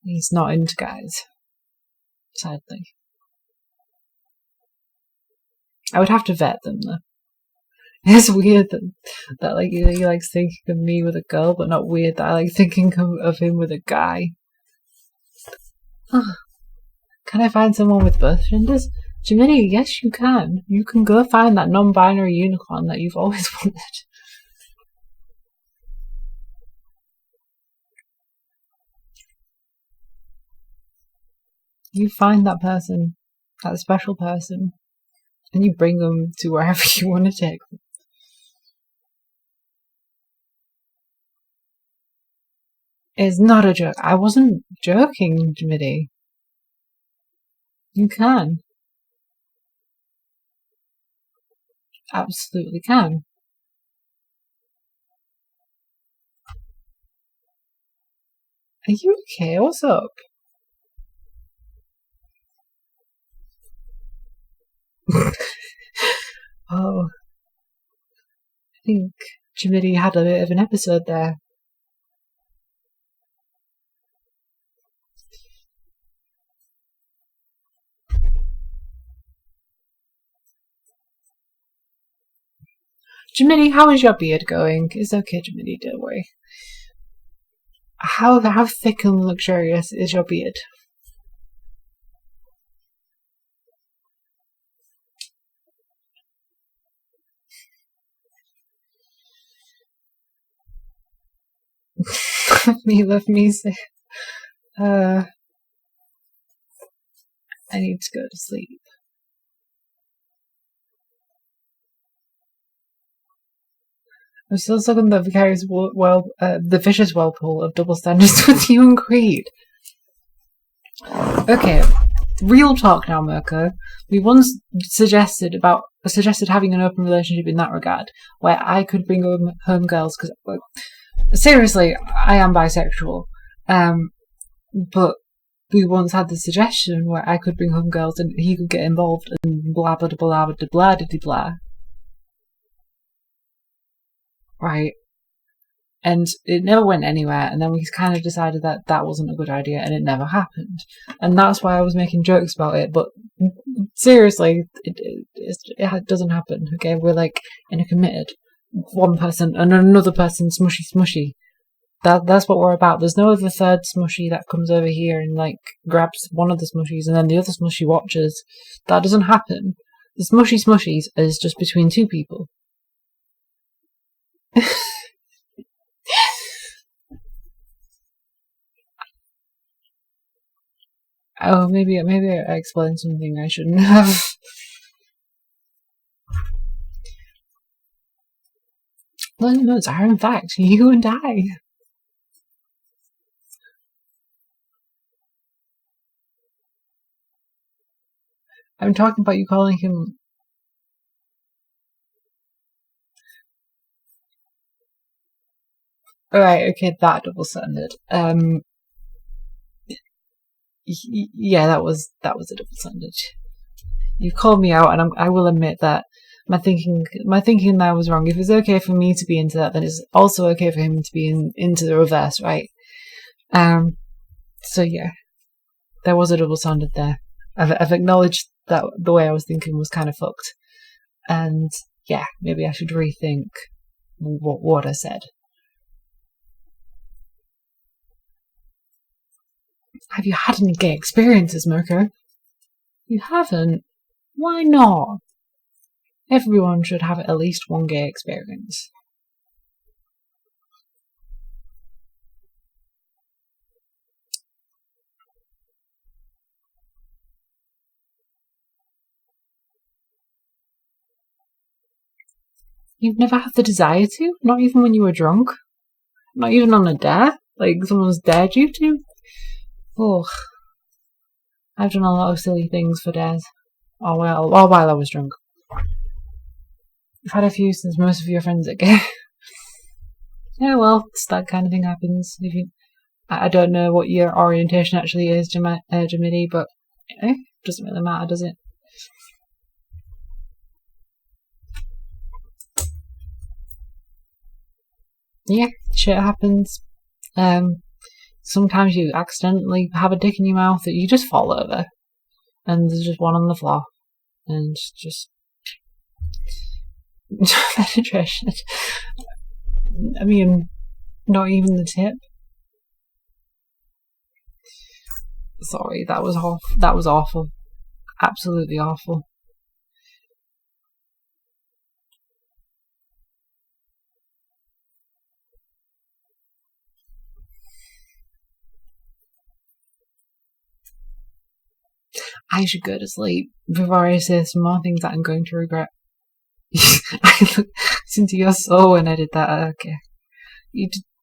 He's not into guys. Sadly. I would have to vet them though. It's weird that like he likes thinking of me with a girl, but not weird that I like thinking of him with a guy. Can I find someone with both genders? Jiminy, yes you can. You can go find that non-binary unicorn that you've always wanted. You find that person, that special person, and you bring them to wherever you want to take them. It's not a joke. I wasn't joking, Jiminy. You can. Absolutely can. Are you okay? What's up? Oh. I think Jiminy had a bit of an episode there. Jiminy, how is your beard going? It's okay, Jiminy, don't worry. How thick and luxurious is your beard? Love me, say. I need to go to sleep. I'm still stuck on the vicarious the vicious whirlpool of double standards with you and Creed. Okay, real talk now, Mirko. We once suggested having an open relationship in that regard, where I could bring home girls, because seriously, I am bisexual. But we once had the suggestion where I could bring home girls and he could get involved and blah blah blah blah blah blah blah. Right. And it never went anywhere, and then we kind of decided that wasn't a good idea, and it never happened. And that's why I was making jokes about it, but seriously, it doesn't happen, okay? We're like in a committed one person and another person smushy. That's what we're about. There's no other third smushy that comes over here and like grabs one of the smushies and then the other smushy watches. That doesn't happen. The smushies is just between two people. Oh, maybe I explained something I shouldn't have. Well, no, are in fact you and I. I'm talking about you calling him... Alright, okay, that double standard. Yeah, that was a double standard. You called me out, and I will admit that my thinking there was wrong. If it's okay for me to be into that, then it's also okay for him to be into the reverse, right? So yeah, there was a double standard there. I've acknowledged that the way I was thinking was kind of fucked, and yeah, maybe I should rethink what I said. Have you had any gay experiences, Mirko? You haven't? Why not? Everyone should have at least one gay experience. You've never had the desire to? Not even when you were drunk? Not even on a dare? Like someone's dared you to? Ugh. I've done a lot of silly things for dares. Oh well, while I was drunk. I've had a few since most of your friends are gay. Yeah, well, that kind of thing happens. I don't know what your orientation actually is, Jiminy, but doesn't really matter, does it? Yeah, shit happens. Sometimes you accidentally have a dick in your mouth that you just fall over, and there's just one on the floor, and just penetration. I mean, not even the tip. Sorry, that was awful. That was awful. Absolutely awful. I should go to sleep before I say some more things that I'm going to regret. I looked into your soul when I did that. Okay.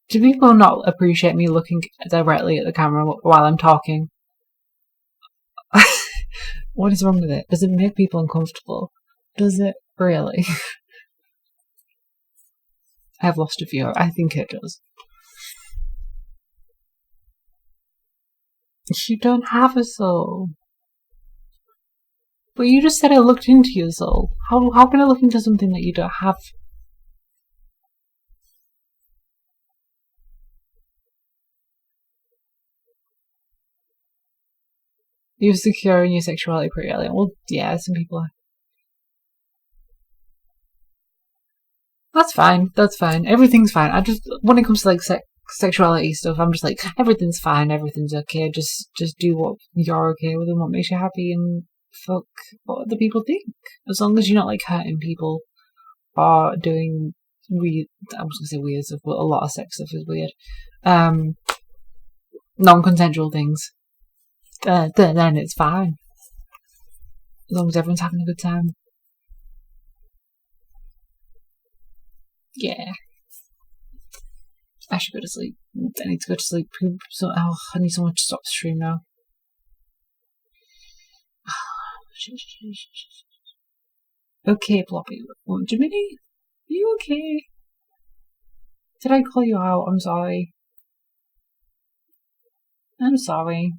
Do people not appreciate me looking directly at the camera while I'm talking? What is wrong with it? Does it make people uncomfortable? Does it really? I've lost a viewer. I think it does. You don't have a soul. But you just said I looked into your soul. How can I look into something that you don't have? You're secure in your sexuality pretty early on. Well, yeah, some people are. That's fine. That's fine. Everything's fine. I just, when it comes to like sexuality stuff, I'm just like, everything's fine. Everything's okay. Just do what you're okay with and what makes you happy, and fuck what other people think. As long as you're not like hurting people or doing weird. I was gonna say weird stuff, but a lot of sex stuff is weird. Non-consensual things. Then it's fine. As long as everyone's having a good time. Yeah. I should go to sleep. I need to go to sleep. So, I need someone to stop the stream now. Okay, Ploppy. Jiminy? Are you okay? Did I call you out? I'm sorry. I'm sorry.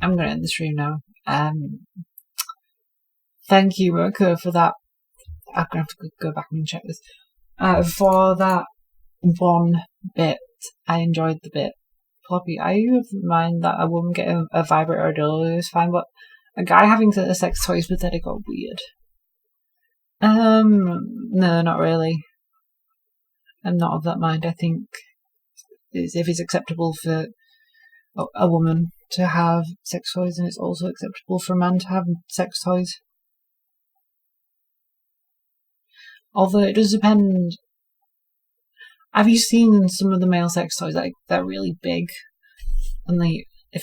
I'm gonna end the stream now. Thank you, Mirko, for that. I'm gonna have to go back and check this. For that one bit, I enjoyed the bit. Ploppy, are you of the mind that a woman getting a vibrator or dildo is fine, but a guy having sex toys with it got weird? No, not really. I'm not of that mind. I think if it's acceptable for a woman to have sex toys, and it's also acceptable for a man to have sex toys. Although it does depend. Have you seen some of the male sex toys? Like they're really big, and if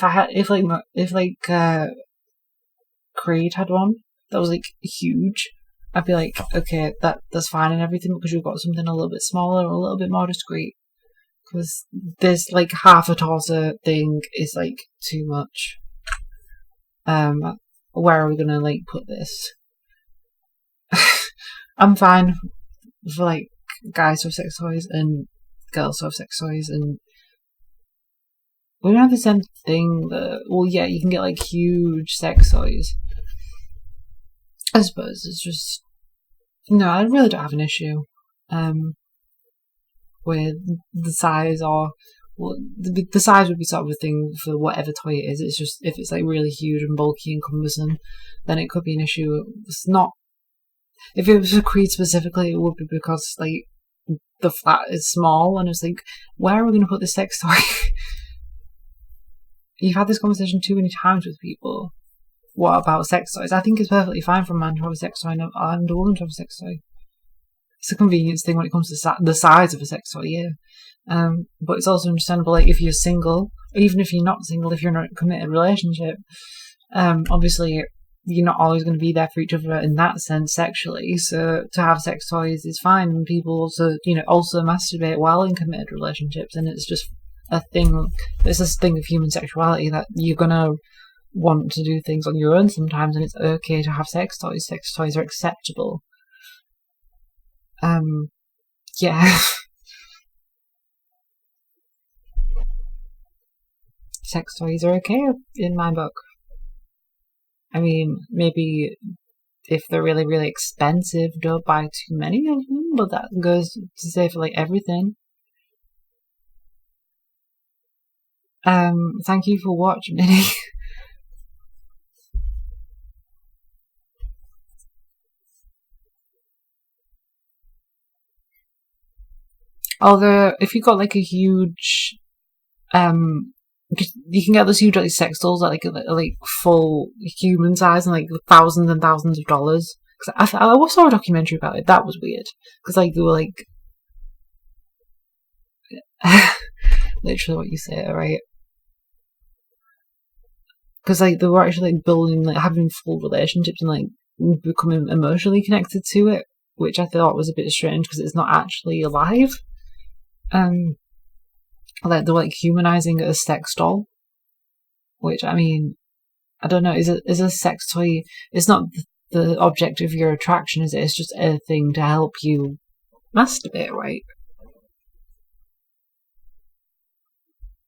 Creed had one that was like huge, I'd be like, okay, that's fine and everything, because you've got something a little bit smaller or a little bit more discreet. Because this like half a torso thing is like too much. Where are we gonna like put this? I'm fine for like guys who have sex toys and girls who have sex toys, and we don't have the same thing. Well, yeah, you can get like huge sex toys. I suppose it's just no. I really don't have an issue with the size, or well, the size would be sort of a thing for whatever toy it is. It's just if it's like really huge and bulky and cumbersome, then it could be an issue. It's not. If it was for Creed specifically, it would be because like the flat is small, and it's like, where are we going to put this sex toy? You've had this conversation too many times with people. What about sex toys? I think it's perfectly fine for a man to have a sex toy and a woman to have a sex toy. It's a convenience thing when it comes to the size of a sex toy, yeah. But it's also understandable, like, if you're single, or even if you're not single, if you're in a committed relationship, obviously you're not always going to be there for each other in that sense sexually, so to have sex toys is fine. And people also masturbate while in committed relationships, and it's just a thing. It's this thing of human sexuality that you're gonna want to do things on your own sometimes, and it's okay to have sex toys. Sex toys are acceptable. Yeah. Sex toys are okay in my book. I mean, maybe if they're really, really expensive, don't buy too many of them, but that goes to say for like everything. Thank you for watching, Minnie. Although, if you've got like a huge, you can get those huge like sex dolls that like full human size and like thousands and thousands of dollars. Because I saw a documentary about it. That was weird. Because like they were like literally what you say, right? Because like they were actually like building, like having full relationships and like becoming emotionally connected to it, which I thought was a bit strange because it's not actually alive. Like they're like humanizing a sex doll, which I mean, I don't know. Is a sex toy? It's not the object of your attraction, is it? It's just a thing to help you masturbate, right?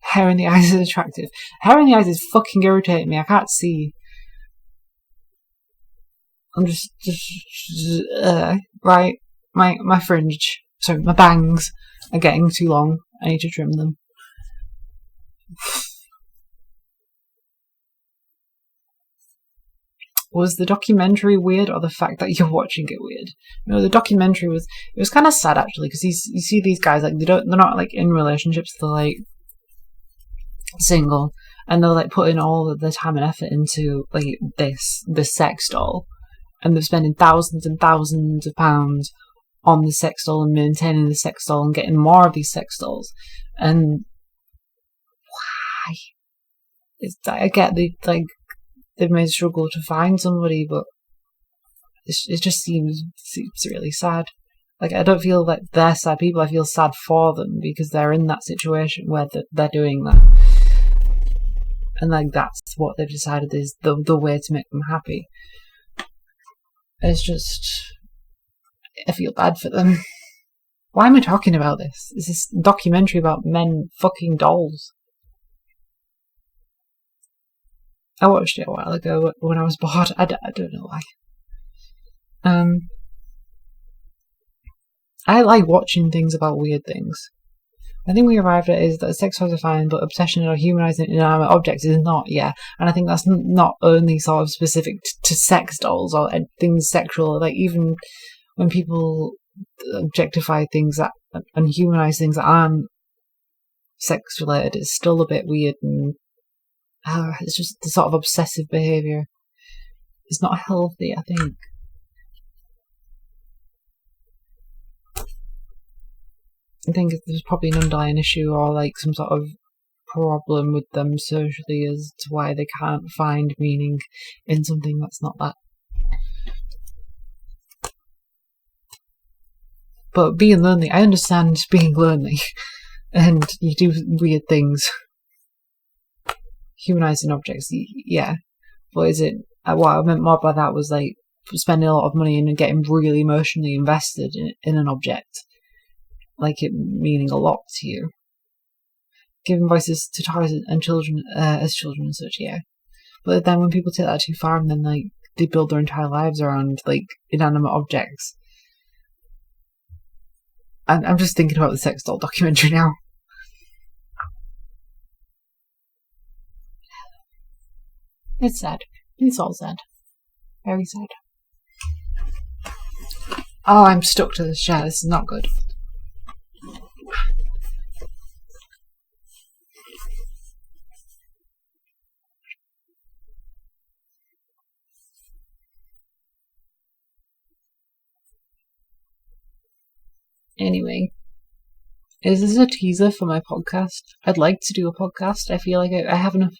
Hair in the eyes is attractive. Hair in the eyes is fucking irritating me. I can't see. I'm just right. My fringe, sorry, my bangs are getting too long. I need to trim them. Was the documentary weird, or the fact that you're watching it weird? No, the documentary was kind of sad actually, because you see these guys like they're not like in relationships, they're like single, and they're like putting all of their time and effort into like this sex doll, and they're spending thousands and thousands of pounds on the sex doll and maintaining the sex doll and getting more of these sex dolls. And why? I get they may struggle to find somebody, but it just seems really sad. Like, I don't feel like they're sad people, I feel sad for them because they're in that situation where they're doing that. And like that's what they've decided is the way to make them happy. It's just, I feel bad for them. Why am I talking about this? Is this documentary about men fucking dolls? I watched it a while ago when I was bored. I don't know why. I like watching things about weird things. I think we arrived at is that sex toys are fine, but obsession or humanizing inanimate objects is not, yeah. And I think that's not only sort of specific to sex dolls or things sexual. Like, even when people objectify things that and humanize things that aren't sex related, it's still a bit weird, and it's just the sort of obsessive behaviour. It's not healthy, I think. I think there's probably an underlying issue or like some sort of problem with them socially as to why they can't find meaning in something that's not that. But being lonely, I understand being lonely, and you do weird things. Humanizing objects, yeah. But is it? What I meant more by that was like spending a lot of money and getting really emotionally invested in an object, like it meaning a lot to you. Giving voices to toys and children as children and such, yeah. But then when people take that too far and then like they build their entire lives around like inanimate objects, I'm just thinking about the sex doll documentary now. It's sad. It's all sad. Very sad. Oh, I'm stuck to this chair. This is not good. Anyway, is this a teaser for my podcast? I'd like to do a podcast. I feel like I have enough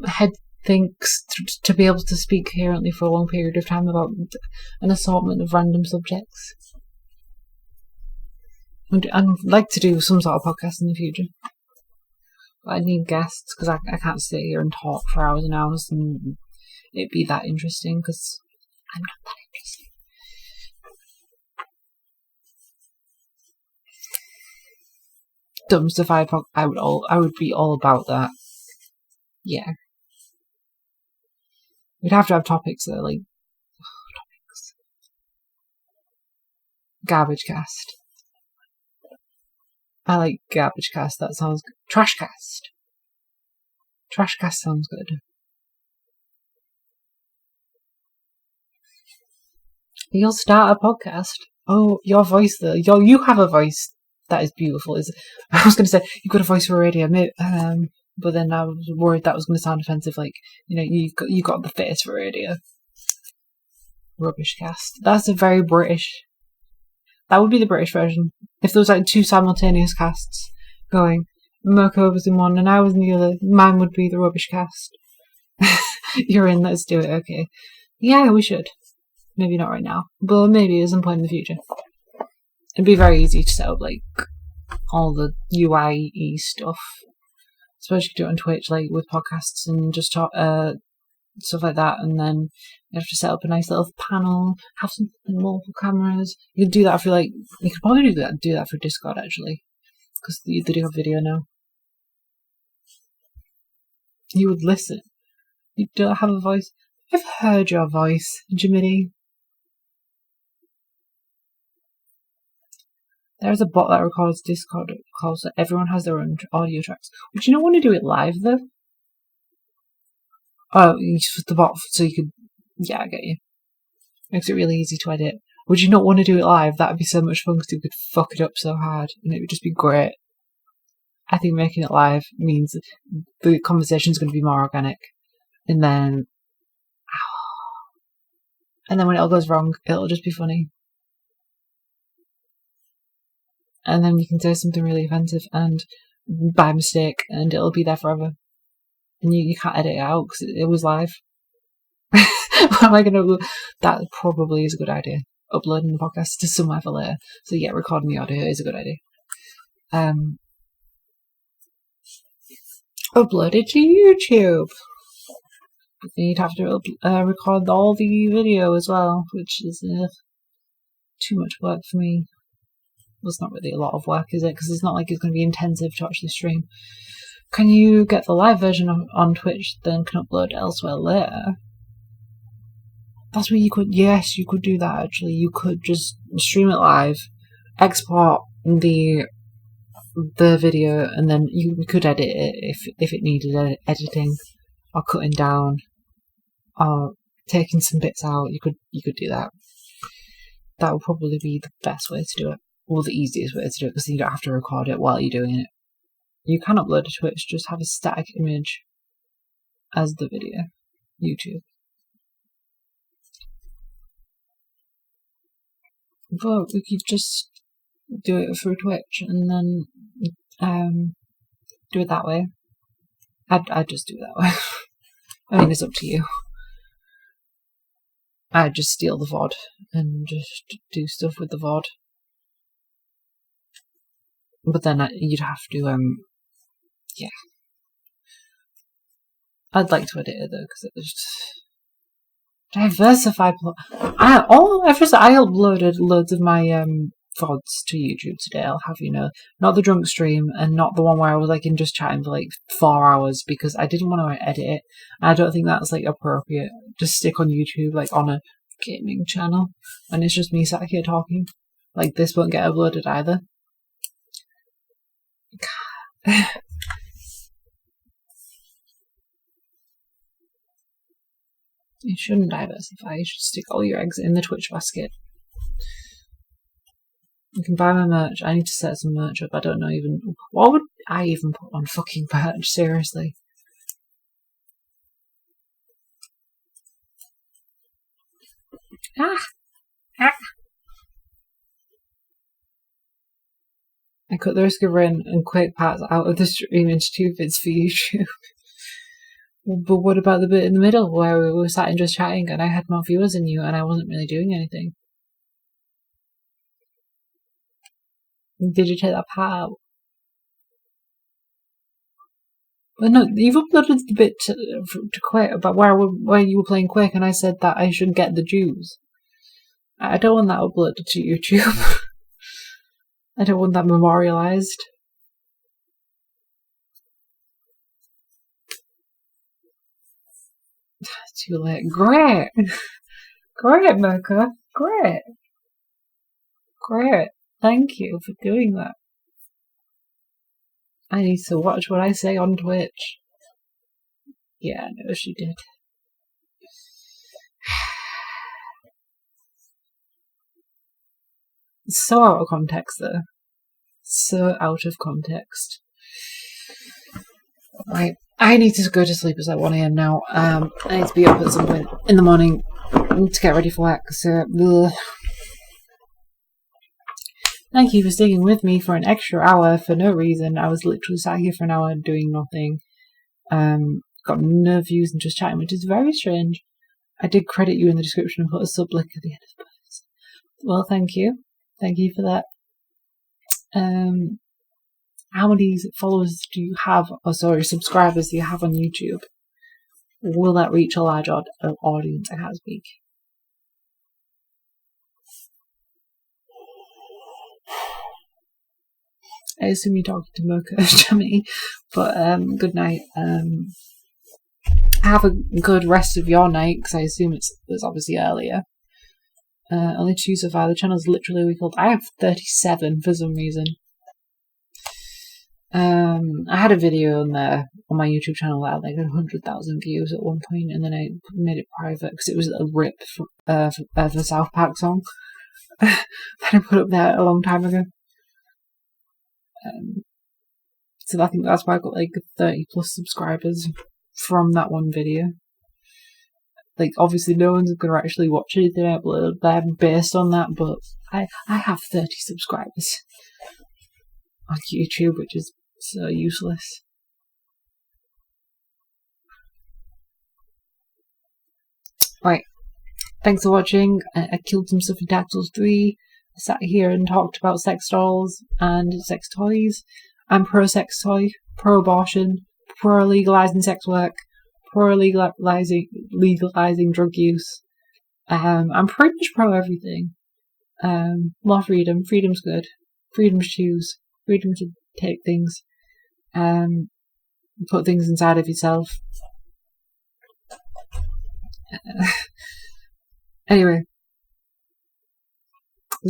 head thinks to be able to speak coherently for a long period of time about an assortment of random subjects. I'd like to do some sort of podcast in the future. But I need guests because I can't sit here and talk for hours and hours and it'd be that interesting because I'm not that interesting. Dumpsterfy podcast, I would be all about that. Yeah. We'd have to have topics that are like topics. Garbage cast. I like garbage cast, that sounds good. Trash cast. Trash cast sounds good. You'll start a podcast. Oh, your voice though. You have a voice that is beautiful. I was going to say you've got a voice for radio, but then I was worried that was going to sound offensive. Like you got the face for radio. Rubbish cast. That's a very British. That would be the British version. If there was like two simultaneous casts going, Mirko was in one and I was in the other, mine would be the rubbish cast. You're in. Let's do it. Okay. Yeah, we should. Maybe not right now, but maybe at some point in the future. It'd be very easy to set up like all the UIE stuff. Suppose you could do it on Twitch, like with podcasts and just talk, stuff like that. And then you have to set up a nice little panel, have some multiple cameras. You could do that for you could probably do that for Discord actually, because they do have video now. You would listen. You don't have a voice. I've heard your voice, Jiminy. There's a bot that records Discord calls so everyone has their own audio tracks. Would you not want to do it live though? Oh, you use the bot so you could. Yeah, I get you. Makes it really easy to edit. Would you not want to do it live? That would be so much fun because you could fuck it up so hard and it would just be great. I think making it live means the conversation is going to be more organic. And then when it all goes wrong, it'll just be funny. And then you can say something really offensive and by mistake and it'll be there forever. And you can't edit it out because it was live. What am I going to... That probably is a good idea. Uploading the podcast to somewhere for later. So yeah, recording the audio is a good idea. Upload it to YouTube. But then you'd have to record all the video as well, which is too much work for me. Well, it's not really a lot of work, is it? Because it's not like it's going to be intensive to actually stream. Can you get the live version on Twitch, then can upload elsewhere later? That's what you could... Yes, you could do that, actually. You could just stream it live, export the video, and then you could edit it if it needed editing, or cutting down, or taking some bits out. You could do that. That would probably be the best way to do it. Or the easiest way to do it, because you don't have to record it while you're doing it. You can upload to Twitch, just have a static image as the video. YouTube. But we could just do it through Twitch and then do it that way. I'd just do it that way. I mean, it's up to you. I'd just steal the VOD and just do stuff with the VOD. But then you'd have to, yeah. I'd like to edit it though, because it was just diversified. I uploaded loads of my VODs to YouTube today. I'll have you know, not the drunk stream and not the one where I was like in just chatting for like 4 hours because I didn't want to edit it. I don't think that's like appropriate. Just stick on YouTube like on a gaming channel, and it's just me sat here talking. Like this won't get uploaded either. You shouldn't diversify. You should stick all your eggs in the Twitch basket. You can buy my merch. I need to set some merch up. I don't know even... What would I even put on fucking merch? Seriously. I cut the risk of rain and quick parts out of the stream into 2 vids for YouTube. But what about the bit in the middle where we were sat and just chatting and I had more viewers than you and I wasn't really doing anything? Did you take that part out? Well, no, you've uploaded the bit to Quake about where you were playing Quake and I said that I should get the Jews. I don't want that uploaded to YouTube. I don't want that memorialized. Too late. Great! Great, Mocha. Great. Great. Thank you for doing that. I need to watch what I say on Twitch. Yeah, no, she did. It's so out of context, though. So out of context. Right. I need to go to sleep. It's like 1 AM now. I need to be up at some point in the morning to get ready for work. So, ugh. Thank you for sticking with me for an extra hour for no reason. I was literally sat here for an hour doing nothing. Got no views and just chatting, which is very strange. I did credit you in the description and put a sub link at the end of the post. Well, thank you. Thank you for that. How many followers do you have, subscribers do you have on YouTube? Will that reach a large audience? I can't speak. I assume you're talking to Mocha, Jamie, but good night. Have a good rest of your night, because I assume it's obviously earlier. Only 2 so far. The channel's literally a week old. I have 37 for some reason. I had a video on there on my YouTube channel that had like 100,000 views at one point, and then I made it private because it was a rip for the South Park song that I put up there a long time ago. So I think that's why I got like 30 plus subscribers from that one video. Like, obviously no one's going to actually watch anything I upload there based on that, but I have 30 subscribers on YouTube, which is so useless. Right, thanks for watching. I killed some stuff in Dark Souls 3. I sat here and talked about sex dolls and sex toys. I'm pro-sex toy, pro-abortion, pro-legalizing sex work, pro-legalizing drug use. I'm pretty much pro-everything. More freedom. Freedom's good. Freedom to choose. Freedom to take things. Put things inside of yourself. Anyway.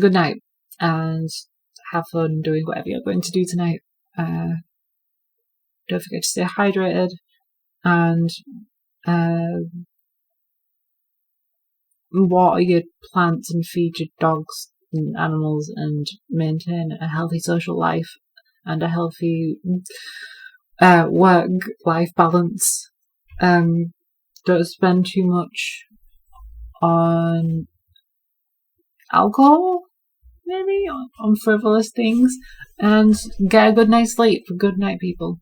Good night. And have fun doing whatever you're going to do tonight. Don't forget to stay hydrated. And water your plants and feed your dogs and animals and maintain a healthy social life and a healthy work-life balance. Don't spend too much on alcohol, maybe, on frivolous things, and get a good night's sleep. Good night, people.